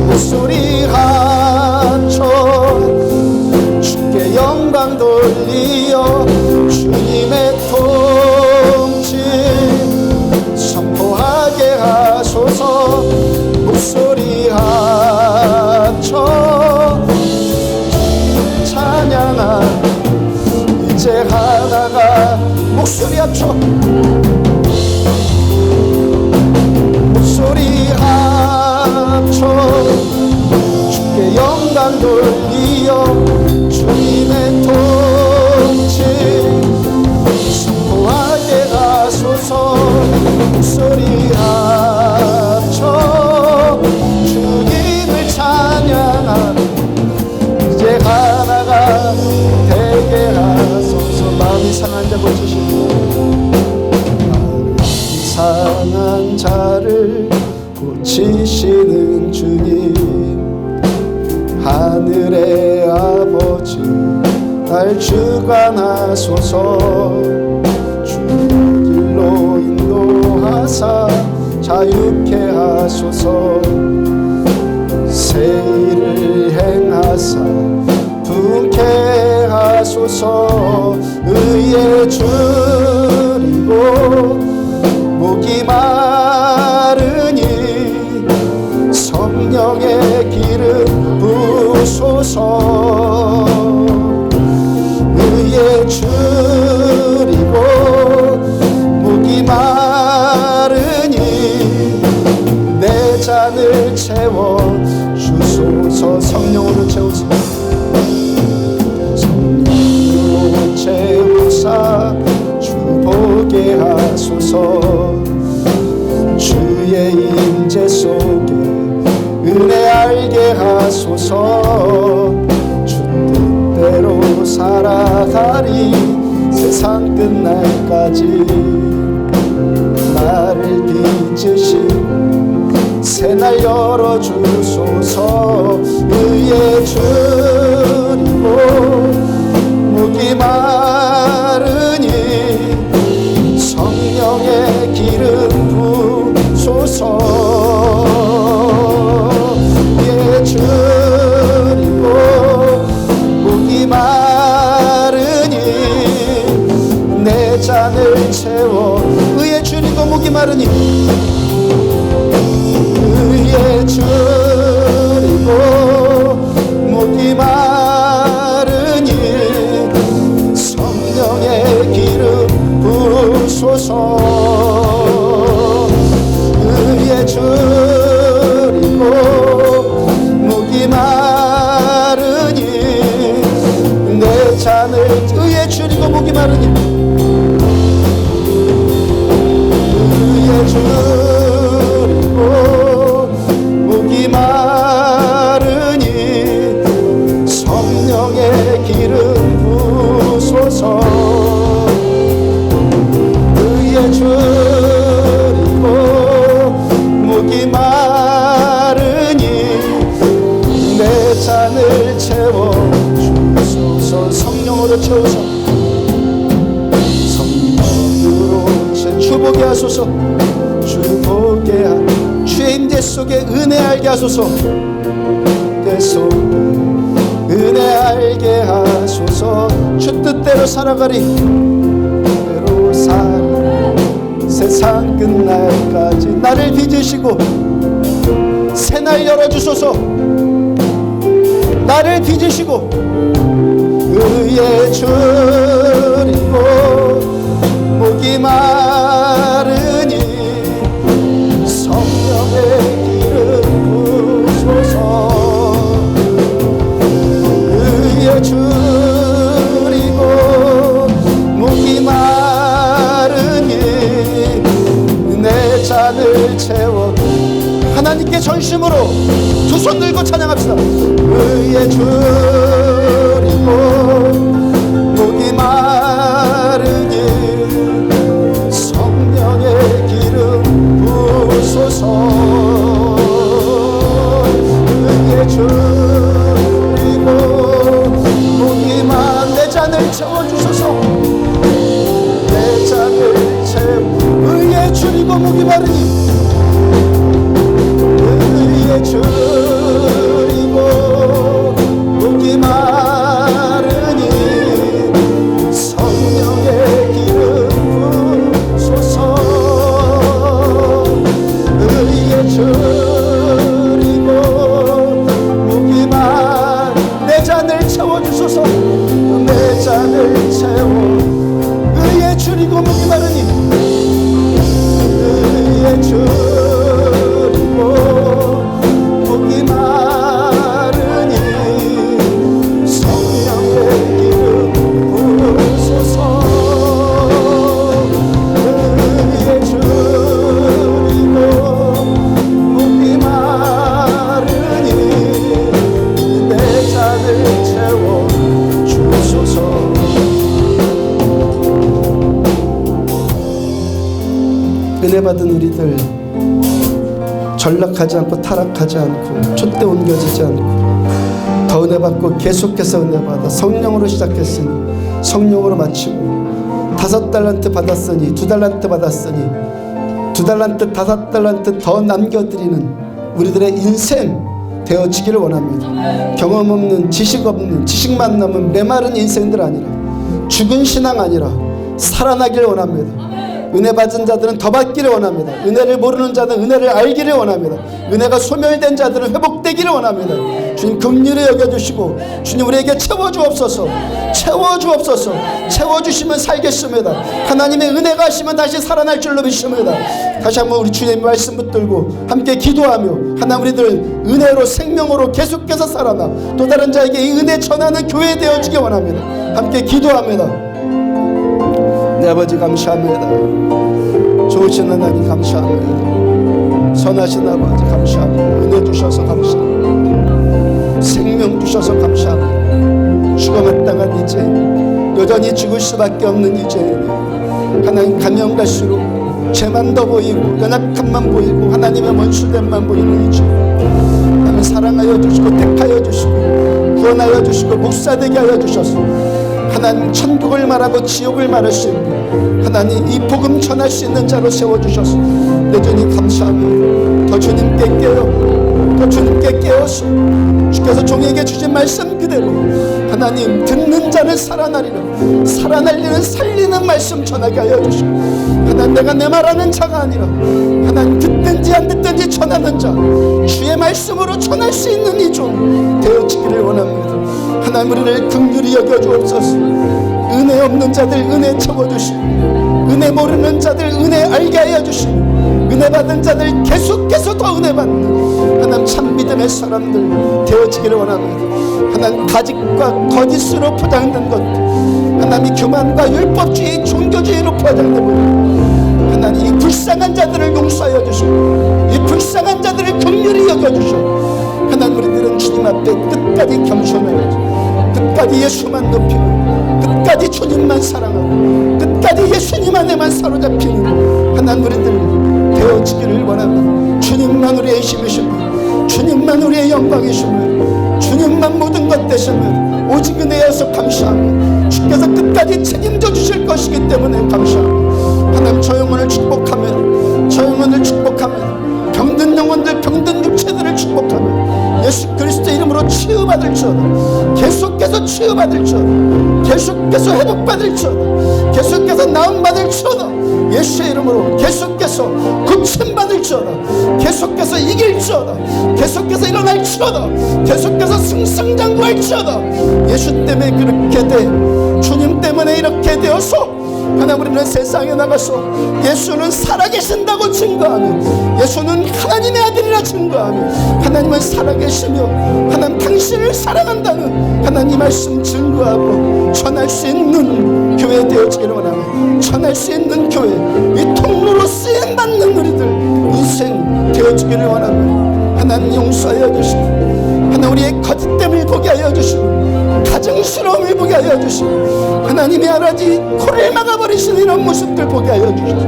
목소리 합쳐 주께 영광 돌리어 주님의 통치 선포하게 하소서 목소리 합쳐 찬양한 이제 하나가 목소리 합쳐 목소리 합쳐 주께 영광 돌리어 주님의 통치 선포하게 하소서 목소리 합쳐 주님을 찬양하며 이제 하나가 되게 하소서 마음이 상한 자 고치시고 마음이 상한 자를 고치시는 주님 하늘의 아버지 날 주관하소서 주의 길로 인도하사 자유케 하소서 새 일을 행하사 분케 하소서 의에 줄이고 목이 마르니 성령의 기름 부소서 의에 줄이고 목이 마르니 내 잔을 채워 주소서 성령으로 채우소 성령으로 채우사 주 보게 하소서 주의 임재 속에 은혜 알게 하소서 주 뜻대로 살아가리 세상 끝날까지 나를 빚으시고 새날 열어주소서 의에 줄이고 목이 마르니 성령의 기름 부소서 의에 줄이고 목이 마르니 내 잔을 채워 의에 줄이고 목이 마르니 의에 줄이고 목이 마르니 성령의 기름 부소서 의에 줄이고 목이 마르니 내 잔을 의에 줄이고 목이 마르니 의에 줄이고 목이 마르니 성령의 기름 부소서 의에 줄이고 목이 마르니 내 잔을 채워 주소서 성령으로 채워서 성령으로 주 보게 하소서 주 보게 주의 임재 속에 은혜 알게 하소서 내 속에 은혜 알게 하소서 주 뜻대로 살아가리 대로 살아 세상 끝날까지 나를 빚으시고 새날 열어주소서. 나를 빚으시고 의에 줄이고 목이 마르니 성령의 기름 부으소서. 의에 줄이고 목이 마르니 내 잔을 채워. 하나님께 전심으로 두 손 들고 찬양합시다. 의에 줄이고 목이 마르니 성령의 기름 부으소서. 의에 줄이고 목이 마르니 내 잔을 채워주소서. 내 잔을 채워. 의에 줄이고 목이 마르니 의에 줄이고 목이 마르니 성령의 기름 부으소서. 의에 줄이고 목이 마르니 내 잔을 채워주소서. 내 잔을 채워. 의에 줄이고 목이 마르니 의에 줄이고 목이 마르니 성령의 기름 부으소서. 의에 줄이고 목이 마르니 내 잔을 채워 주소서. 은혜 받은 우리들 전락하지 않고 타락하지 않고 촛대 옮겨지지 않고 더 은혜 받고 계속해서 은혜 받아 성령으로 시작했으니 성령으로 마치고 5달란트 받았으니 2달란트 받았으니 2달란트 5달란트 더 남겨드리는 우리들의 인생 되어지기를 원합니다. 경험 없는 지식 없는 지식만 남은 메마른 인생들 아니라 죽은 신앙 아니라 살아나기를 원합니다. 은혜 받은 자들은 더 받기를 원합니다. 은혜를 모르는 자들은 은혜를 알기를 원합니다. 은혜가 소멸된 자들은 회복되기를 원합니다. 주님 긍휼히 여겨주시고 주님 우리에게 채워주옵소서. 채워주옵소서. 채워주시면 살겠습니다. 하나님의 은혜가 하시면 다시 살아날 줄로 믿습니다. 다시 한번 우리 주님의 말씀 붙들고 함께 기도하며 하나님 우리들 은혜로 생명으로 계속해서 살아나 또 다른 자에게 이 은혜 전하는 교회 되어지기 원합니다. 함께 기도합니다. 내 아버지 감사합니다. 좋으신 하나님 감사합니다. 선하신 아버지 감사합니다. 은혜 주셔서 감사합니다. 생명 주셔서 감사합니다. 죽어마땅한 이제 여전히 죽을 수밖에 없는 이제 하나님 가면 갈수록 죄만 더 보이고 연약함만 보이고 하나님의 원수됨만 보이는 이제 하나님 사랑하여 주시고 택하여 주시고 구원하여 주시고 목사되게 하여 주셔서 하나님 천국을 말하고 지옥을 말할 수 있는 하나님 이 복음 전할 수 있는 자로 세워주셔서 내 주님 감사합니다. 더 주님께 깨어 더 주님께 깨어서 주께서 종에게 주신 말씀 그대로 하나님 듣는 자는 살아나리라 살아날리는 살리는 말씀 전하게 하여 주시고 하나님 내가 내 말하는 자가 아니라 하나님 듣든지 안 듣든지 전하는 자 주의 말씀으로 전할 수 있는 이 종 되어지기를 원합니다. 하나님 우리를 긍휼히 여겨주옵소서. 은혜 없는 자들 은혜 채워주시고 은혜 모르는 자들 은혜 알게 하여 주시고 은혜 받은 자들 계속해서 더 은혜 받는 하나님 참 믿음의 사람들 되어지기를 원합니다. 하나님 가직과 거짓으로 포장된 것들 하나님 교만과 율법주의 종교주의로 포장된 것 하나님 이 불쌍한 자들을 용서하여 주시고 이 불쌍한 자들을 긍휼히 여겨주시고 하나님 우리들은 주님 앞에 끝까지 겸손하여 끝까지 예수만 높이고 끝까지 주님만 사랑하고 끝까지 예수님 안에만 사로잡히는 하나님 우리들 되어지기를 원합니다. 주님만 우리의 힘이시며 주님만 우리의 영광이시며 주님만 모든 것 되시며 오직 은혜여서 감사합니다. 주께서 끝까지 책임져 주실 것이기 때문에 감사합니다. 하나님 저 영혼을 축복하며 저 영혼을 축복하며 병든 영혼들 병든 육체들을 축복하며 예수 그리스도 이름으로 치유받을지어다. 계속해서 계속해서 치유받을지어다. 계속해서 회복받을지어다. 계속해서 나음받을지어다. 예수의 이름으로 계속해서 고침받을지어다. 계속해서 이길지어다. 계속해서 일어날지어다. 계속해서 승승장구할지어다. 예수 때문에 그렇게 돼. 주님 때문에 이렇게 되어서 하나님, 우리는 세상에 나가서 예수는 살아계신다고 증거하며, 예수는 하나님의 아들이라 증거하며, 하나님은 살아계시며 하나님 당신을 사랑한다는 하나님 말씀 증거하고 전할 수 있는 교회 되어지기를 원하며, 전할 수 있는 교회, 이 통로로 쓰임받는 우리들 인생 되어지기를 원하며, 하나님 용서하여 주시고, 하나님 우리의 거짓됨을 보게 하여 주시고, 가정스러움을 보게 하여 주시고, 하나님의 아라지 코를 막아버리시는 이런 모습들 보게 하여 주시고,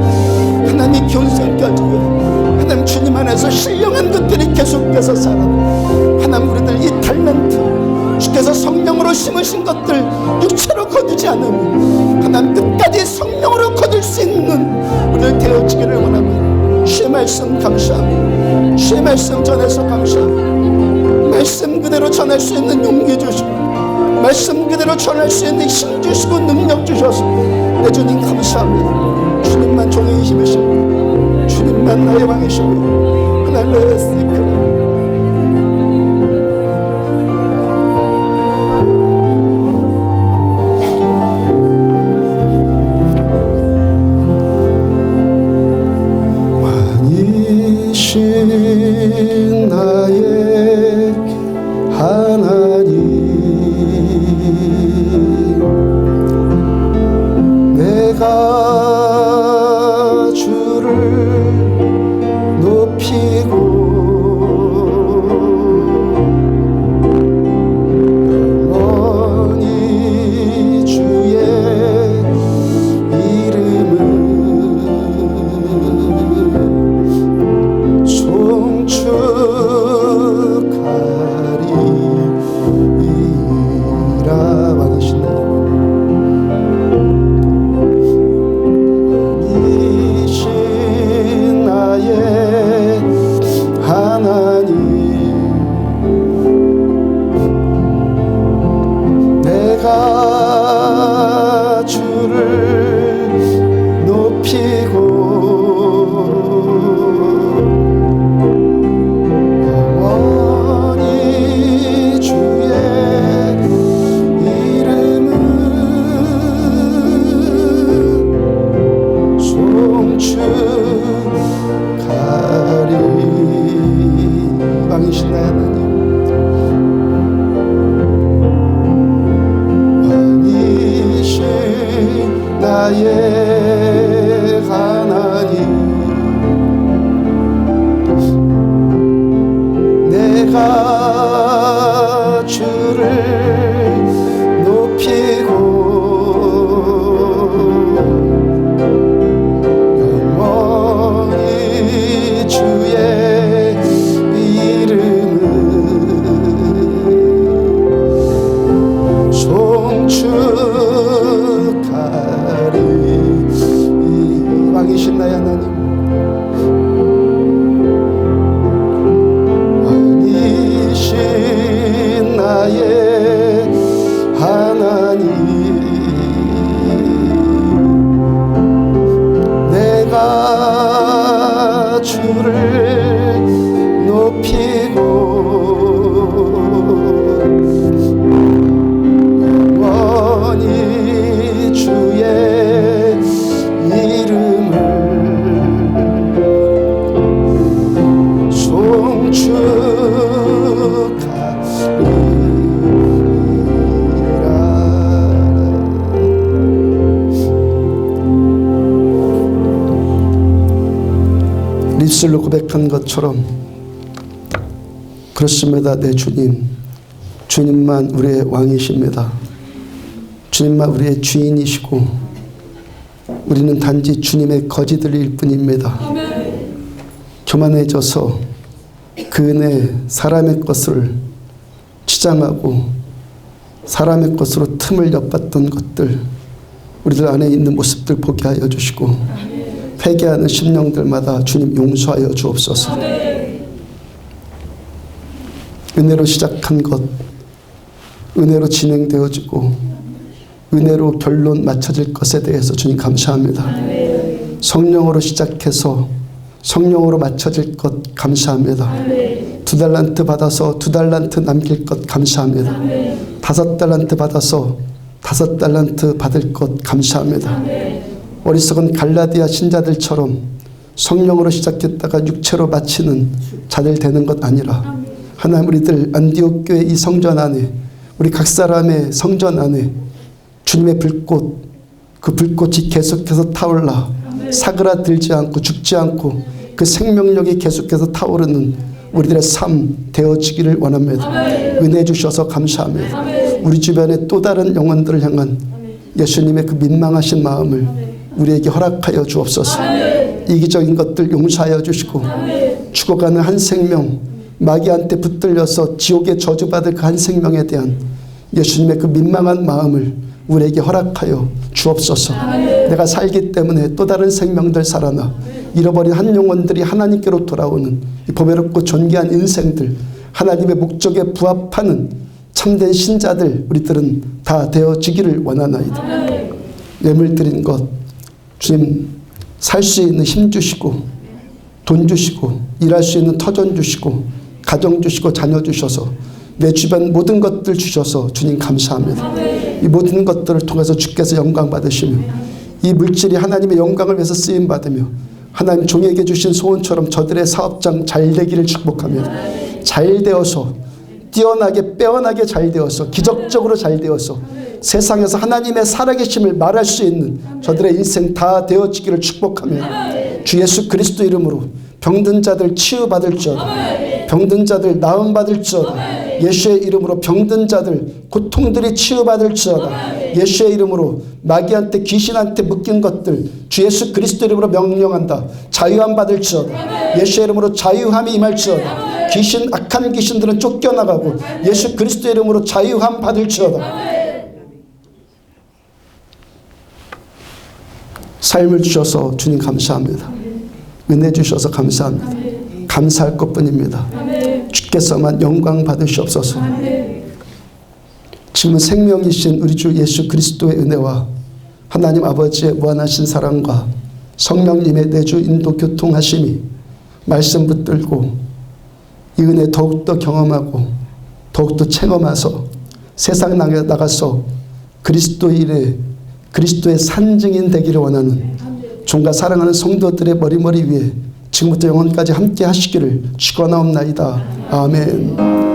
하나님 견성까지 하나님 주님 안에서 신령한 것들이 계속해서 살아. 하나님 우리들 이 탤런트 주께서 성령으로 심으신 것들 육체로 거두지 않으면 하나님 끝까지 성령으로 거둘 수 있는 우리를 되어지기를 원하며, 주의 말씀 감사합니다. 주의 말씀 전해서 감사합니다. 말씀 그대로 전할 수 있는 용기 주시고, 말씀 그대로 전할 수 있는 힘 주시고 능력 주셔서 내 주님 감사합니다. 주님만 종의 힘이시고 주님만 나의 왕이시고 하나님의 스티커 왕이신 나의 하나님, 내가 주를 높이고 영원히 주의 이름을 송축하리이라. 왕이신 나의 하나님, 내가 주를 높이고 영원히 주의 이름을 송축하리. 왕이신 나의 하나님, 왕이신 나의 하나님, 내가 주를 높이고 영원히 주의 이름을 송축하리. 왕이신 나의 하나님, 왕이신 나의 하나님, 내가 주를 높이고 영원히 주의 이름을 송축하리라. 입술로 고백한 것처럼 그렇습니다. 내 주님, 주님만 우리의 왕이십니다. 주님만 우리의 주인이시고 우리는 단지 주님의 거지들일 뿐입니다. 교만해져서 그 은혜, 사람의 것을 치장하고 사람의 것으로 틈을 엿봤던 것들, 우리들 안에 있는 모습들 보게 하여 주시고 회개하는 심령들마다 주님 용서하여 주옵소서. 은혜로 시작한 것, 은혜로 진행되어지고 은혜로 결론 맞춰질 것에 대해서 주님 감사합니다. 성령으로 시작해서 성령으로 맞춰질 것 감사합니다. 2달란트 받아서 2달란트 남길 것 감사합니다. 5달란트 받아서 5달란트 받을 것 감사합니다. 어리석은 갈라디아 신자들처럼 성령으로 시작했다가 육체로 마치는 자들 되는 것 아니라 하나님 우리들 안디옥 교회 이 성전 안에 우리 각 사람의 성전 안에 주님의 불꽃, 그 불꽃이 계속해서 타올라 사그라들지 않고 죽지 않고 그 생명력이 계속해서 타오르는 우리들의 삶 되어지기를 원합니다. 은혜 주셔서 감사합니다. 우리 주변에 또 다른 영혼들을 향한 예수님의 그 민망하신 마음을 우리에게 허락하여 주옵소서. 이기적인 것들 용서하여 주시고 죽어가는 한 생명, 마귀한테 붙들려서 지옥에 저주받을 그 한 생명에 대한 예수님의 그 민망한 마음을 우리에게 허락하여 주옵소서. 내가 살기 때문에 또 다른 생명들 살아나 잃어버린 한 영혼들이 하나님께로 돌아오는 이 보배롭고 존귀한 인생들, 하나님의 목적에 부합하는 참된 신자들 우리들은 다 되어지기를 원하나이다. 예물 드린 것 주님 살 수 있는 힘 주시고 돈 주시고 일할 수 있는 터전 주시고 가정 주시고 자녀 주셔서 내 주변 모든 것들 주셔서 주님 감사합니다. 이 모든 것들을 통해서 주께서 영광 받으시며 이 물질이 하나님의 영광을 위해서 쓰임 받으며 하나님 종에게 주신 소원처럼 저들의 사업장 잘 되기를 축복하며 잘 되어서 뛰어나게 빼어나게 잘 되어서 기적적으로 잘 되어서 세상에서 하나님의 살아계심을 말할 수 있는 저들의 인생 다 되어지기를 축복하며 주 예수 그리스도 이름으로 병든 자들 치유받을지어다. 병든 자들 나음받을지어다. 예수의 이름으로 병든 자들 고통들이 치유받을지어다. 예수의 이름으로 마귀한테 귀신한테 묶인 것들 주 예수 그리스도 이름으로 명령한다. 자유함 받을지어다. 예수의 이름으로 자유함이 임할지어다. 귀신 악한 귀신들은 쫓겨나가고 예수 그리스도 이름으로 자유함 받을지어다. 삶을 주셔서 주님 감사합니다. 은혜 주셔서 감사합니다. 감사할 것뿐입니다. 주께서만 영광 받으시옵소서. 지금은 생명이신 우리 주 예수 그리스도의 은혜와 하나님 아버지의 무한하신 사랑과 성령님의 내주 인도 교통하심이 말씀 붙들고 이 은혜 더욱더 경험하고 더욱더 체험해서 세상 나가서 그리스도의 산증인 되기를 원하는 종과 사랑하는 성도들의 머리머리 위에 지금부터 영원까지 함께 하시기를 축원하옵나이다. 아멘.